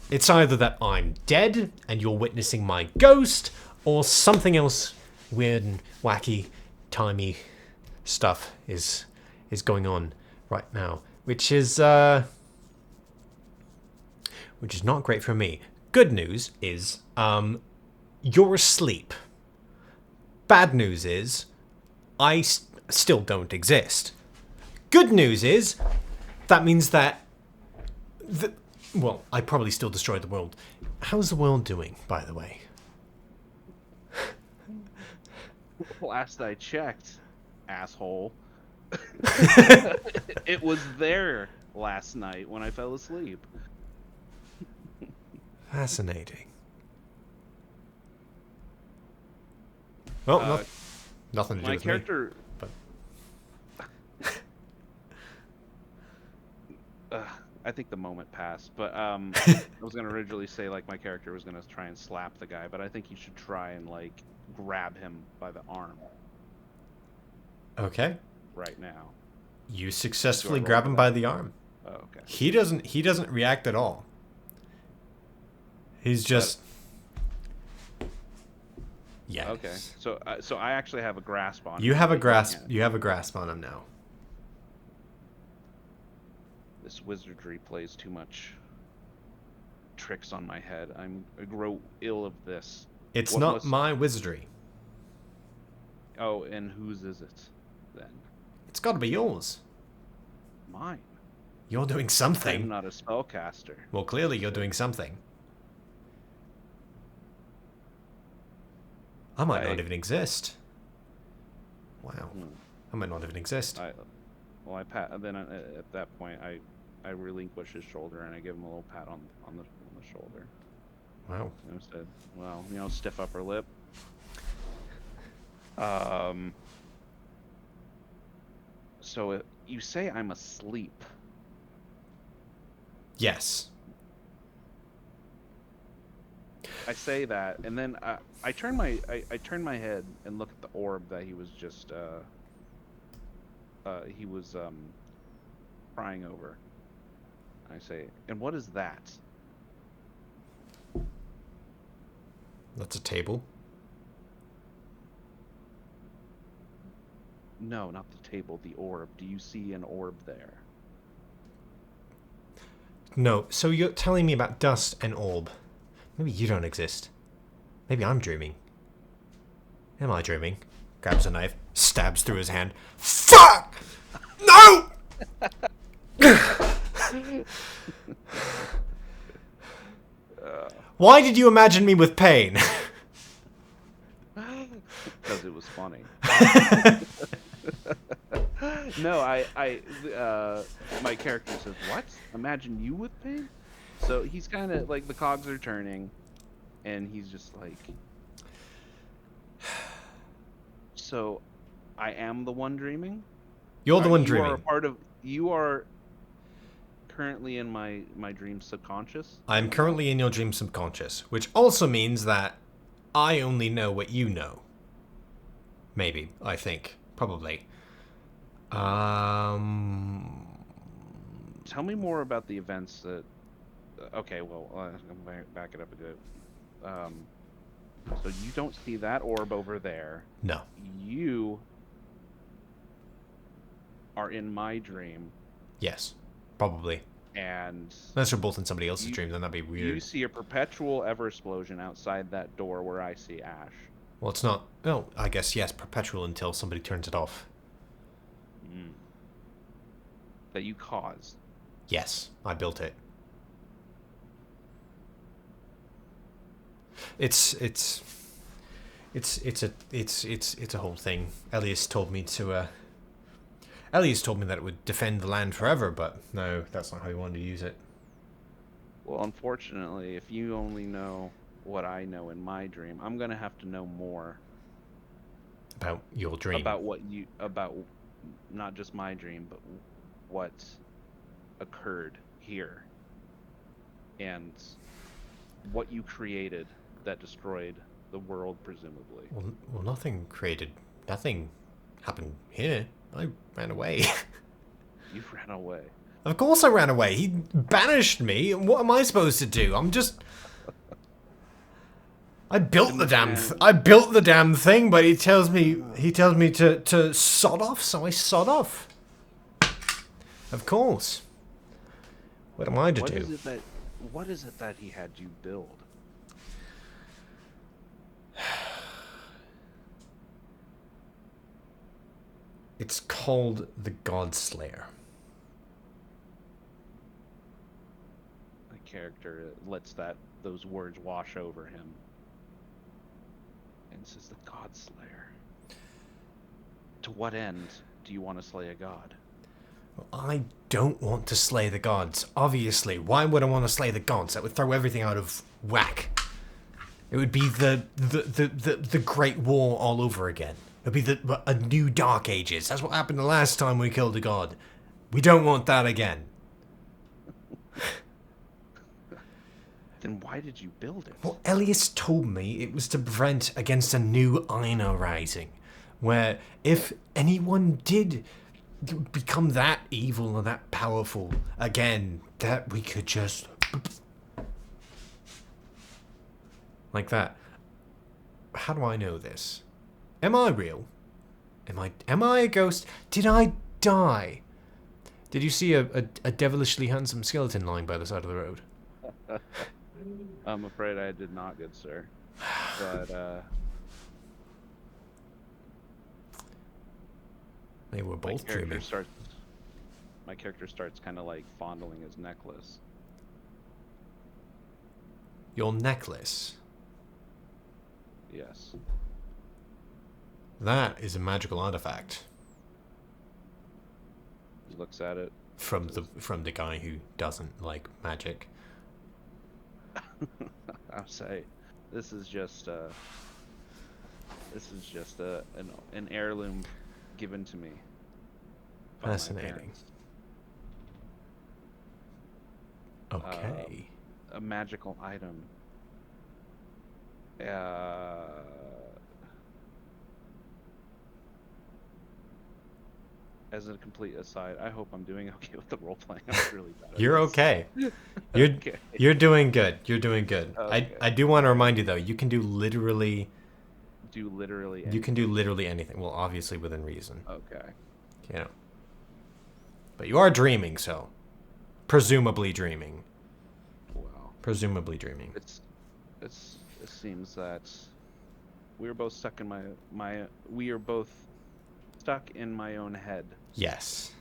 it's either that I'm dead and you're witnessing my ghost, or something else weird and wacky, timey stuff is going on right now, which is not great for me. Good news is you're asleep. Bad news is I still don't exist. Good news is that means that well, I probably still destroyed the world. How's the world doing, by the way? Last I checked, asshole. It was there last night when I fell asleep. Fascinating. Well, nothing to do my with character, me. But I think the moment passed. But I was gonna originally say like my character was gonna try and slap the guy, but I think you should try and like grab him by the arm. Okay. Right now. You successfully grab him by the arm. Oh, okay. He doesn't react at all. He's just... Yeah. Okay. So I actually have a grasp on him. You have a grasp. You have a grasp on him now. This wizardry plays too much tricks on my head. I grow ill of this. It's not my wizardry. Oh, and whose is it then? It's got to be yours. Mine. You're doing something. I'm not a spellcaster. Well, clearly you're doing something. I might not even exist. Wow. I might not even exist. Then at that point, I relinquish his shoulder and I give him a little pat on the shoulder. Wow. And I said, well, stiff upper lip. So you say I'm asleep. Yes. I say that, and then I turn my head and look at the orb that he was just crying over. I say, and what is that? That's a table. No, not the table, the orb. Do you see an orb there? No. So you're telling me about dust and orb. Maybe you don't exist. Maybe I'm dreaming. Am I dreaming? Grabs a knife, stabs through his hand. Fuck! No! Why did you imagine me with pain? Because it was funny. No, my character says, what? Imagine you with pain? So he's kind of like, the cogs are turning, and he's just like, So I am the one dreaming? You're the one You are a dreaming. part of. You are currently in my dream subconscious. I'm currently in your dream subconscious, which also means that I only know what you know. Maybe, I think. Probably. Tell me more about the events that. Okay, well, I'm back it up a bit. Um, so you don't see that orb over there. No. You are in my dream, Yes. Probably. and Unless we're both in somebody else's you dream, then that'd be you weird. see a perpetual ever explosion outside that door where I see Ash. Well, it's not... Oh, I guess, yes, perpetual until somebody turns it off. Mm. That you caused. Yes, I built it. It's a whole thing. Elias told me that it would defend the land forever, but no, that's not how he wanted to use it. Well, unfortunately, if you only know what I know in my dream, I'm gonna have to know more About your dream. about not just my dream, but what occurred here and what you created that destroyed the world, presumably. Well, nothing happened here. I ran away. You ran away. Of course I ran away. He banished me. What am I supposed to do? I built the damn thing, but he tells me to sod off, so I sod off. Of course. What am I to do? What is it that he had you build? It's called the Godslayer. The character lets those words wash over him and says, "The Godslayer. To what end do you want to slay a god?" I don't want to slay the gods, obviously. Why would I want to slay the gods? That would throw everything out of whack. It would be the Great War all over again. It would be a new Dark Ages. That's what happened the last time we killed a god. We don't want that again. Then why did you build it? Well, Elias told me it was to prevent against a new Aina rising, where if anyone did become that evil or that powerful again, that we could just... like that. How do I know this? Am I real? Am I a ghost? Did I die? Did you see a devilishly handsome skeleton lying by the side of the road? I'm afraid I did not, good sir. But They were both dreaming. My character starts kind of like fondling his necklace. Your necklace? Yes. That is a magical artifact. He looks at it. From the guy who doesn't like magic. I'll say, this is just an heirloom given to me. By my Fascinating. parents. Okay. A magical item. As a complete aside, I hope I'm doing okay with the role playing. I'm really bad at You're this. okay. Okay. You're doing good. You're doing good. Okay. I do want to remind you though, you can do literally anything. you can do literally anything. Well, obviously within reason. Okay. You know. But you are dreaming, so presumably dreaming. Well, Presumably dreaming. it seems that we are both stuck in we are both stuck in my own head. Yes.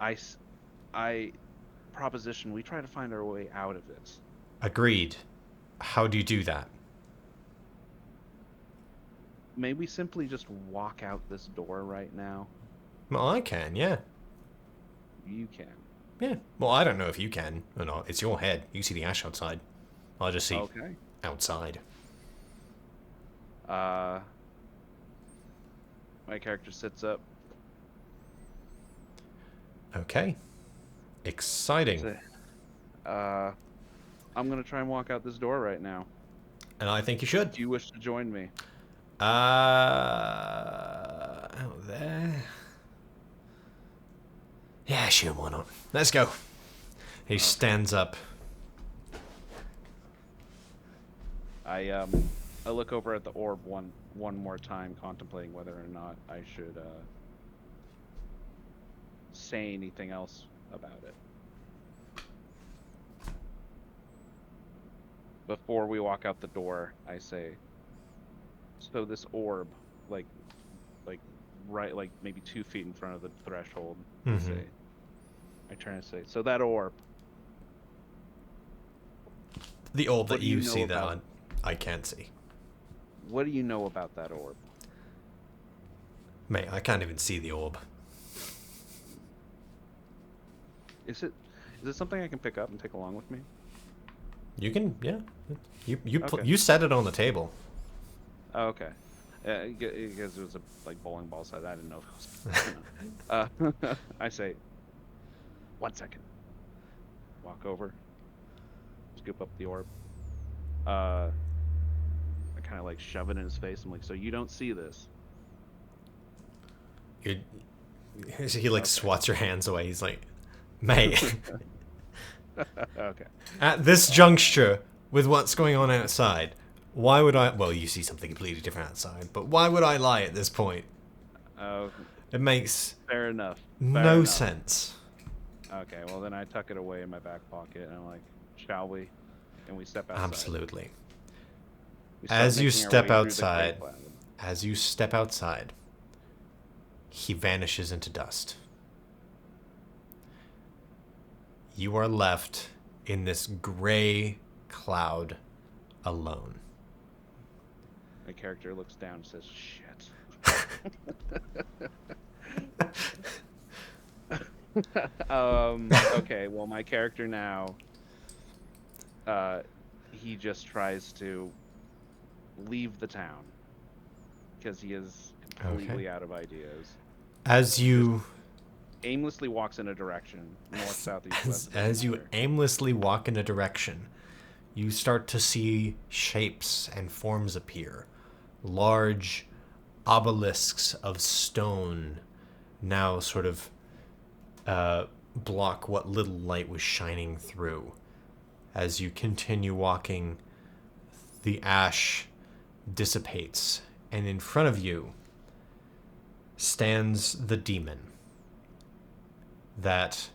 I proposition we try to find our way out of it. Agreed. How do you do that? May we simply just walk out this door right now? Well, I can, yeah. You can. Yeah. Well, I don't know if you can or not. It's your head. You see the ash outside. I'll just see Okay. outside. My character sits up. Okay. Exciting. Say, I'm gonna try and walk out this door right now. And I think you should. Do you wish to join me? Out there. Yeah, sure, why not? Let's go. He stands up. I look over at the orb one more time, contemplating whether or not I should say anything else about it. Before we walk out the door, I say, so this orb, like right, like maybe 2 feet in front of the threshold. Mm-hmm. I turn and say, so that orb. The orb that What do you you know see about- that I can't see. What do you know about that orb? Mate, I can't even see the orb. Is it something I can pick up and take along with me? You can, yeah. You Okay. you set it on the table. Oh, okay. Because it was a bowling ball set. I didn't know if it was. I say, 1 second. Walk over. Scoop up the orb. I kind of shove it in his face. I'm like, so you don't see this? He swats your hands away. He's like, mate. Okay. At this juncture, with what's going on outside, why would I... Well, you see something completely different outside, but why would I lie at this point? It makes Fair enough. no sense. Okay, well then I tuck it away in my back pocket and I'm like, shall we? And we step outside. Absolutely. We start As you making our step way through the outside, cave he vanishes into dust. You are left in this gray cloud alone. My character looks down and says, shit. Okay, well my character now, he just tries to leave the town because he is completely out of ideas. As you Aimlessly walks in a direction, north, south, east, west. as you aimlessly walk in a direction, you start to see shapes and forms appear. Large obelisks of stone now sort of block what little light was shining through. As you continue walking, the ash dissipates, and in front of you stands the demon that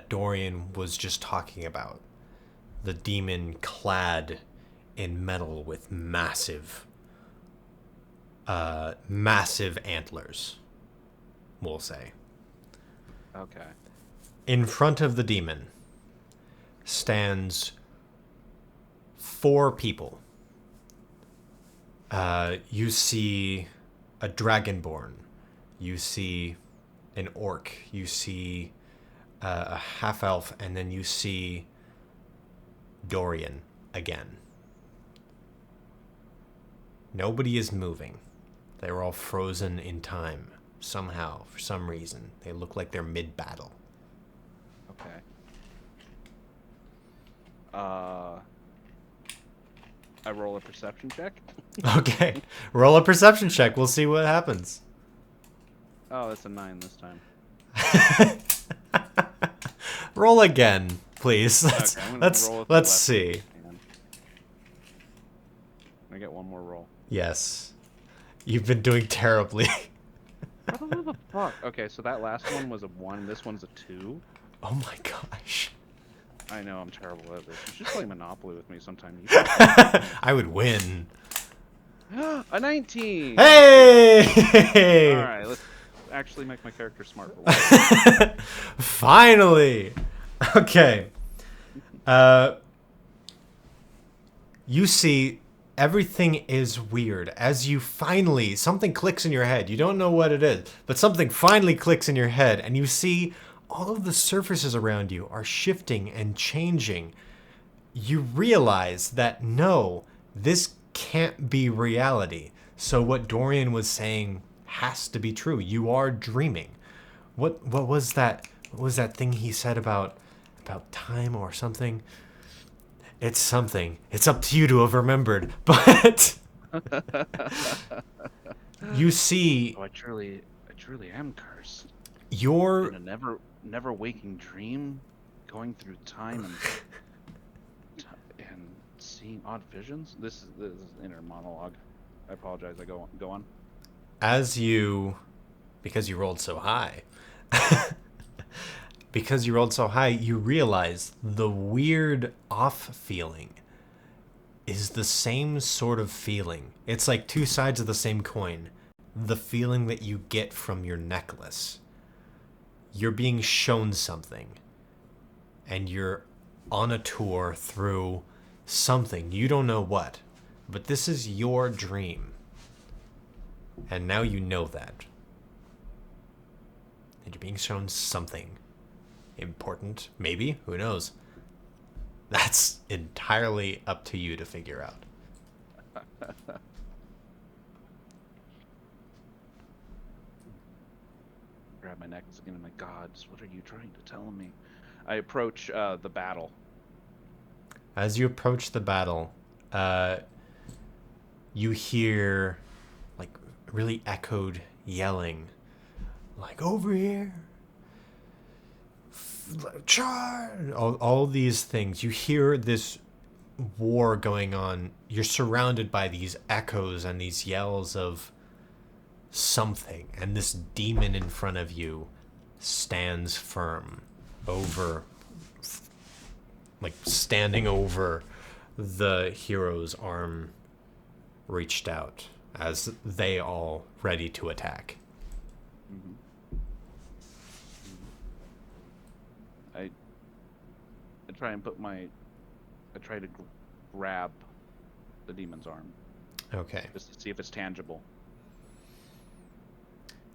Dorian was just talking about. The demon clad in metal with massive antlers, we'll say. Okay. In front of the demon stands 4 people. You see a dragonborn. You see an orc. You see a half-elf. And then you see Dorian again. Nobody is moving. They're all frozen in time. Somehow, for some reason. They look like they're mid-battle. Okay. I roll a perception check. Okay. Roll a perception check. We'll see what happens. Oh, that's a 9 this time. Roll again, please. Okay, I'm gonna roll with the Let's left see. hand. I get one more roll. Yes. You've been doing terribly. What the fuck? Okay, so that last one was a 1. This one's a 2. Oh my gosh. I know I'm terrible at this. You should play Monopoly with me sometime. I would win. A 19. Hey! All right, let's actually make my character smart. For once. Finally. Okay. You see, everything is weird. As you finally, something clicks in your head. You don't know what it is, but something finally clicks in your head, and you see all of the surfaces around you are shifting and changing. You realize that no, this can't be reality. So what Dorian was saying has to be true. You are dreaming. What was that? What was that thing he said about time or something? It's something. It's up to you to have remembered. But you see Oh, I truly am cursed. your In a never waking dream, going through time and seeing odd visions. This is inner monologue. I apologize. I go on. as you because you rolled so high. Because you rolled so high, you realize the weird off feeling is the same sort of feeling. It's like two sides of the same coin. The feeling that you get from your necklace. You're being shown something, and you're on a tour through something. You don't know what, but this is your dream. And now you know that. And you're being shown something important. Maybe. Who knows? That's entirely up to you to figure out. Grab my necklace again. My gods, what are you trying to tell me? I approach the battle. As you approach the battle, you hear like really echoed yelling, like over here, charge! All these things. You hear this war going on. You're surrounded by these echoes and these yells of something, and this demon in front of you stands firm over, like standing over the hero's arm reached out as they all ready to attack. Mm-hmm. I try and I try to grab the demon's arm Okay. just to see if it's tangible.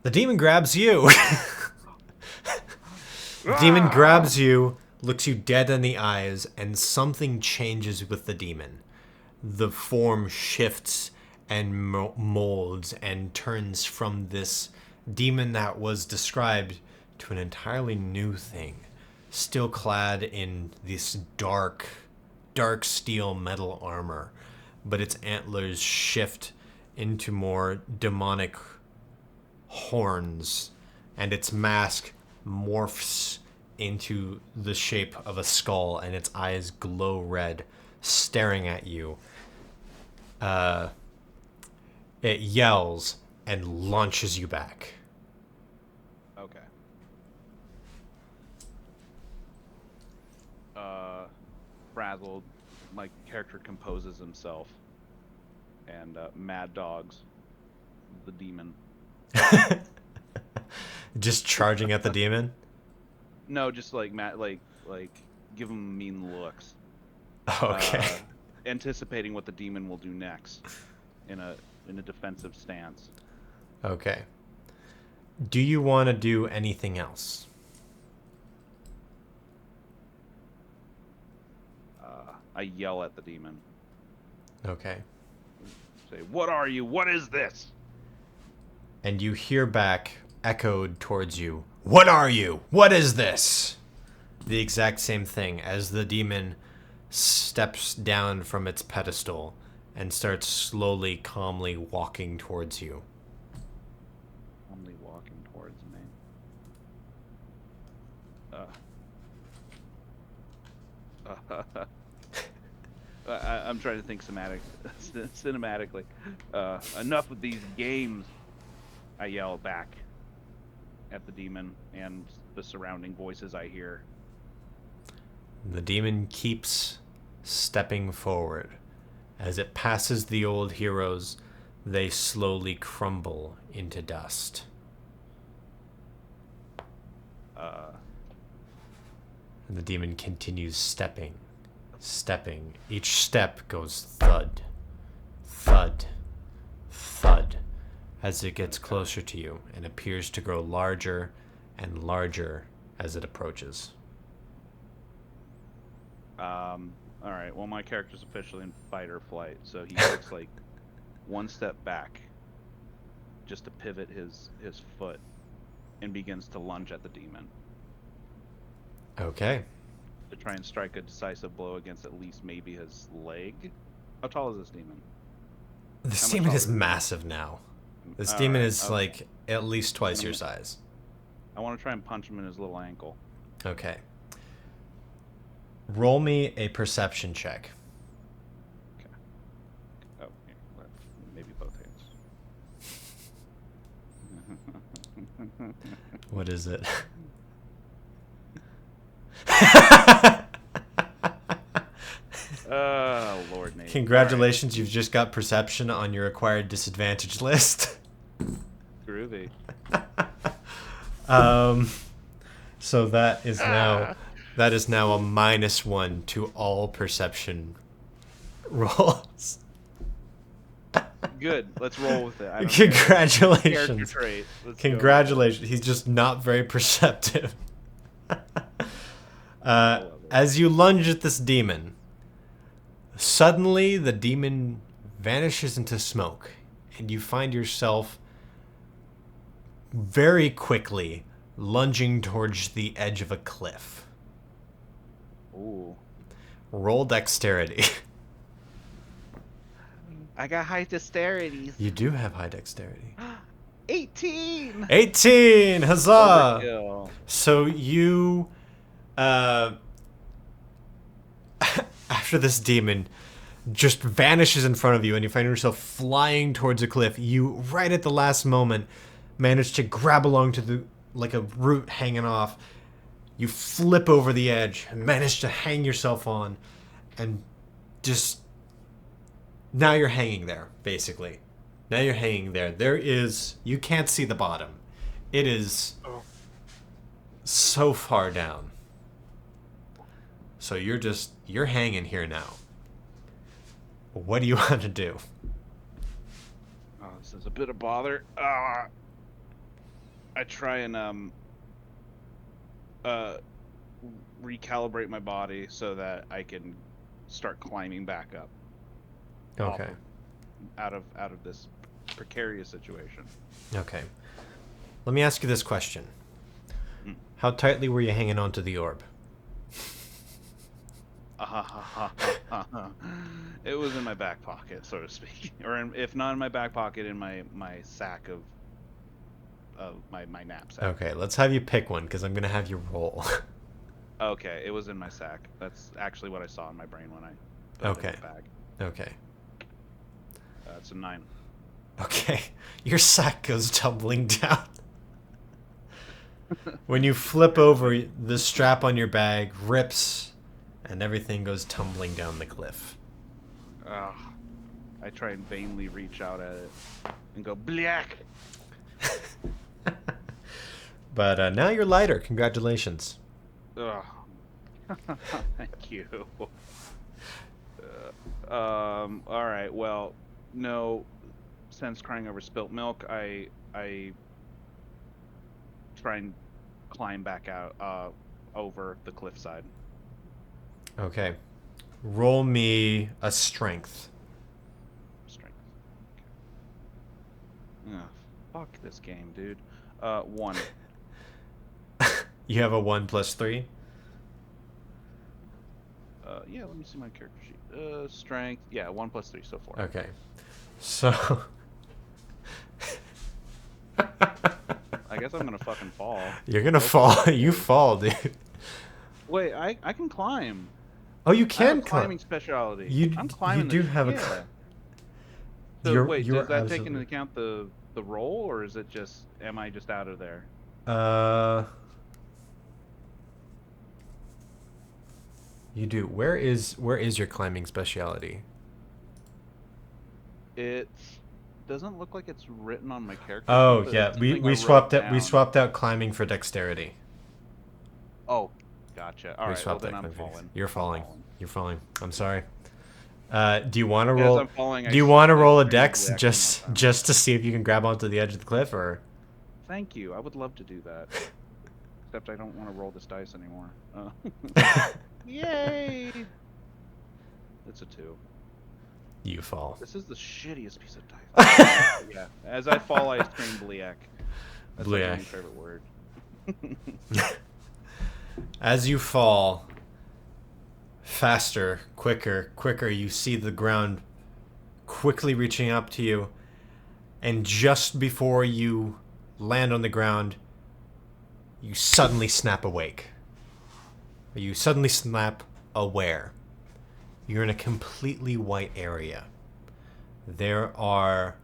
The demon grabs you. The demon grabs you, looks you dead in the eyes, and something changes with the demon. The form shifts and molds and turns from this demon that was described to an entirely new thing. Still clad in this dark steel metal armor, but its antlers shift into more demonic horns, and its mask morphs into the shape of a skull, and its eyes glow red, staring at you. It yells and launches you back. Okay. Frazzled, my character composes himself, and Mad Dogs, the demon. Just charging at the demon? No, just like like give him mean looks. Okay. Anticipating what the demon will do next in a defensive stance. Okay. Do you want to do anything else? I yell at the demon. Okay. Say, "What are you? What is this?" And you hear back, echoed towards you, "What are you? What is this?" The exact same thing as the demon steps down from its pedestal and starts slowly, calmly walking towards you. Calmly walking towards me. I'm trying to think cinematically. Enough with these games, I yell back at the demon and the surrounding voices I hear. The demon keeps stepping forward. As it passes the old heroes, they slowly crumble into dust. And the demon continues stepping. Each step goes thud, thud, thud, as it gets closer to you and appears to grow larger and larger as it approaches. All right. Well, my character's officially in fight or flight, so he takes like one step back just to pivot his foot and begins to lunge at the demon Okay. to try and strike a decisive blow against at least maybe his leg. How tall is this demon? This How much demon is taller is he? massive now. This All demon right, is okay. like at least twice your size. I want to try and punch him in his little ankle. Okay. Roll me a perception check. Okay. Oh, here, maybe both hands. What is it? Oh, Lord, Nate. Congratulations, you've just got perception on your acquired disadvantage list. Groovy. So that is now a -1 to all perception rolls. Good. Let's roll with it. I don't Congratulations. Character trait. Let's Congratulations. He's just not very perceptive. As you lunge at this demon, suddenly the demon vanishes into smoke, and you find yourself very quickly lunging towards the edge of a cliff. Ooh. Roll dexterity. I got high dexterity. You do have high dexterity. 18. 18! Huzzah! Overkill. So you, after this demon just vanishes in front of you and you find yourself flying towards a cliff, you, right at the last moment, manage to grab along to the, like a root hanging off. You flip over the edge and manage to hang yourself on, and just, now you're hanging there, basically. Now you're hanging there. You can't see the bottom. It is so far down. So you're hanging here now. What do you want to do? Oh, this is a bit of bother. I try and recalibrate my body so that I can start climbing back up. Okay. Out of this precarious situation. Okay. Let me ask you this question. How tightly were you hanging on to the orb? It was in my back pocket, so to speak, or if not in my back pocket, in my sack of my knapsack. Okay, let's have you pick one because I'm gonna have you roll. Okay, it was in my sack. That's actually what I saw in my brain when I put it in the bag. Okay. It's a 9. Okay. Your sack goes tumbling down. When you flip over, the strap on your bag rips and everything goes tumbling down the cliff. I try and vainly reach out at it and go, black! But now you're lighter. Congratulations. Thank you. Alright, well, no sense crying over spilt milk. I try and climb back out over the cliffside. Okay. Roll me a strength. Strength. Okay. Fuck this game, dude. 1. You have a 1 + 3? Yeah, let me see my character sheet. Strength. Yeah, 1 + 3, so 4. Okay. So... I guess I'm gonna fucking fall. You're gonna fall. You fall, dude. Wait, I can climb. Oh, you I have can a climbing speciality. I'm climbing. You do have a... So wait, does that take into account the roll, or is it just, am I just out of there? You do. Where is your climbing speciality? It doesn't look like it's written on my character. Oh sheet, yeah, we swapped out climbing for dexterity. Oh, gotcha. All right, well then I'm falling. You're falling. You're falling. I'm sorry. Do you want to roll? I'm falling, do you want to roll a dex just to see if you can grab onto the edge of the cliff, or? Thank you. I would love to do that. Except I don't want to roll this dice anymore. Yay! It's a 2. You fall. This is the shittiest piece of dice. Yeah. As I fall, I scream Bliak. That's like my new Bliak. favorite word. As you fall, faster, quicker, you see the ground quickly reaching up to you, and just before you land on the ground, you suddenly snap awake. You suddenly snap aware. You're in a completely white area. There are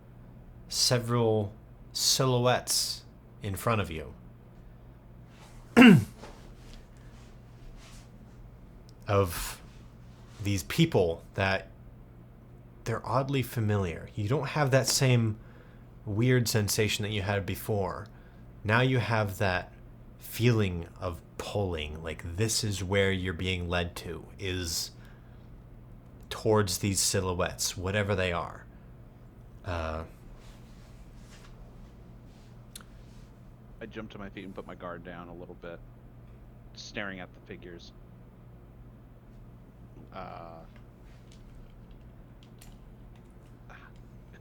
several silhouettes in front of you of these people that they're oddly familiar. You don't have that same weird sensation that you had before. Now you have that feeling of pulling, like this is where you're being led to, is towards these silhouettes, whatever they are. I jump to my feet and put my guard down a little bit, staring at the figures.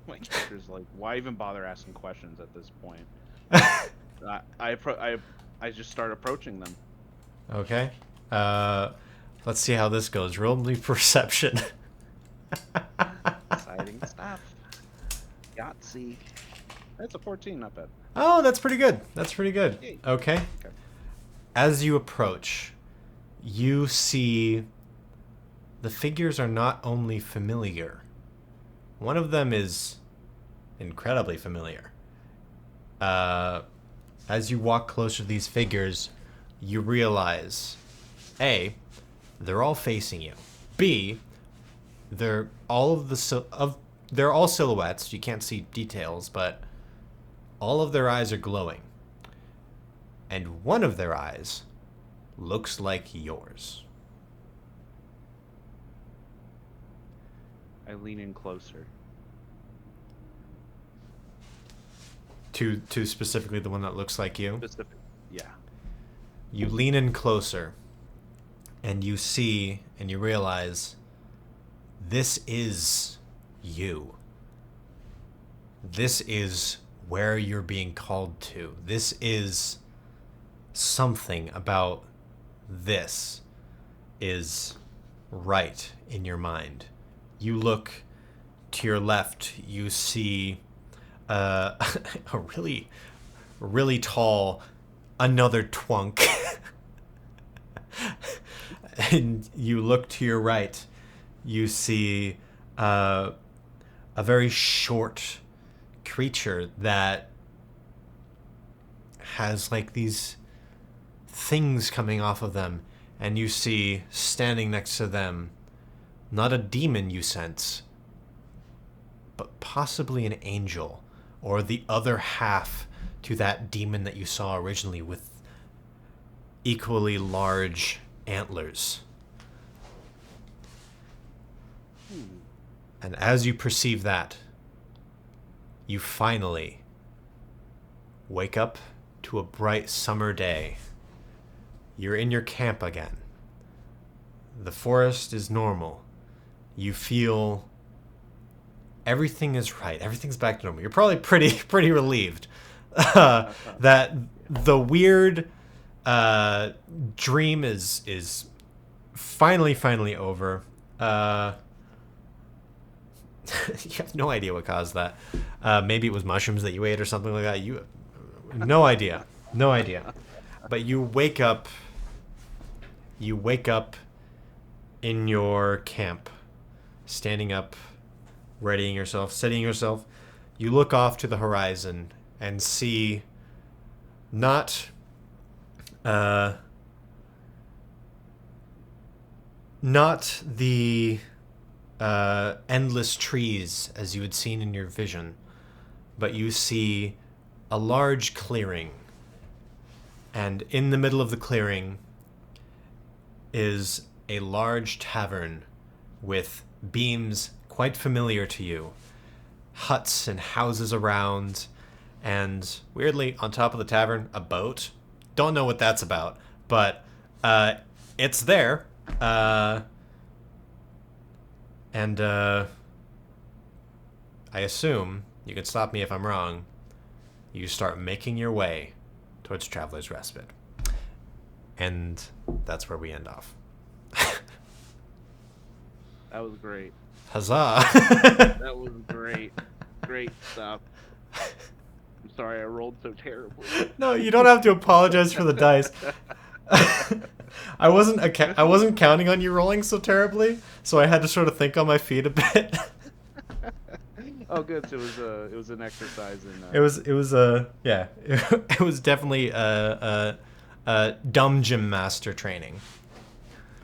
My character's like, why even bother asking questions at this point? I just start approaching them. Okay. Let's see how this goes. Roll me perception. Exciting stuff. Yahtzee. That's a 14, not bad. Oh, that's pretty good. That's pretty good. Yay. Okay. Okay. As you approach, you see the figures are not only familiar. One of them is incredibly familiar. As you walk closer to these figures, you realize, A, they're all facing you. B, they're all silhouettes. You can't see details, but all of their eyes are glowing. And one of their eyes looks like yours. I lean in closer. To specifically the one that looks like you. Specific. Yeah. You lean in closer, and you see and you realize this is you. This is where you're being called to. This is something about this is right in your mind. You look to your left, you see a really, really tall another Thwomp. And you look to your right, you see a very short creature that has like these things coming off of them, and you see standing next to them not a demon you sense, but possibly an angel, or the other half to that demon that you saw originally with equally large antlers. And as you perceive that, you finally wake up to a bright summer day. You're in your camp again. The forest is normal. You feel everything is right. Everything's back to normal. You're probably pretty relieved that the weird dream is finally over. You have no idea what caused that. Maybe it was mushrooms that you ate or something like that. You, no idea. But you wake up. You wake up in your camp, standing up, readying yourself, steadying yourself. You look off to the horizon and see not the endless trees as you had seen in your vision, but you see a large clearing, and in the middle of the clearing is a large tavern with beams quite familiar to you, huts and houses around, and weirdly on top of the tavern, a boat. Don't know what that's about, but it's there. And I assume, you can stop me if I'm wrong, you start making your way towards Traveler's Respite. And that's where we end off. That was great. Huzzah! That was great. Great stuff. I'm sorry I rolled so terribly. No, you don't have to apologize for the dice. I wasn't counting on you rolling so terribly, so I had to sort of think on my feet a bit. Oh, good. So it was an exercise in. It was definitely dumb gym master training.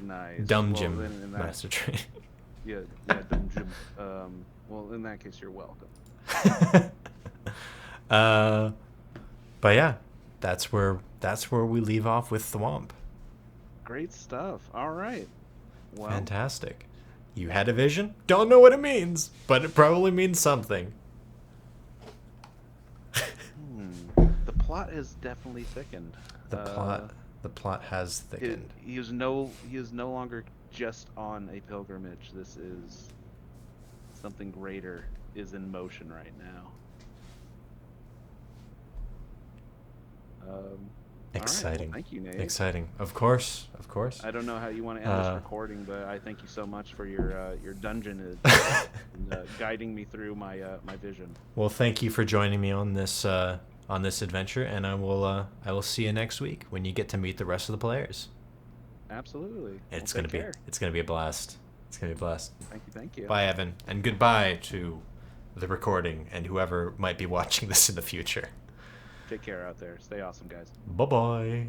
Nice. Dumb Well, gym then in that- master training. Yeah, dumb gym. Well, in that case, you're welcome. But yeah, that's where we leave off with Thwomp. Great stuff. All right. Well, Fantastic. You had a vision? Don't know what it means, but it probably means something. the plot has definitely thickened. The plot has thickened. He is no longer just on a pilgrimage. This is something greater is in motion right now. Exciting. All right, well, thank you, Nate. Exciting. Of course. I don't know how you want to end this recording, but I thank you so much for your dungeon and guiding me through my vision. Well, thank you for joining me on this adventure, and I will see you next week when you get to meet the rest of the players. Absolutely. It's gonna be a blast. It's gonna be a blast. Thank you. Bye, Evan, and goodbye to the recording and whoever might be watching this in the future. Take care out there. Stay awesome, guys. Bye bye.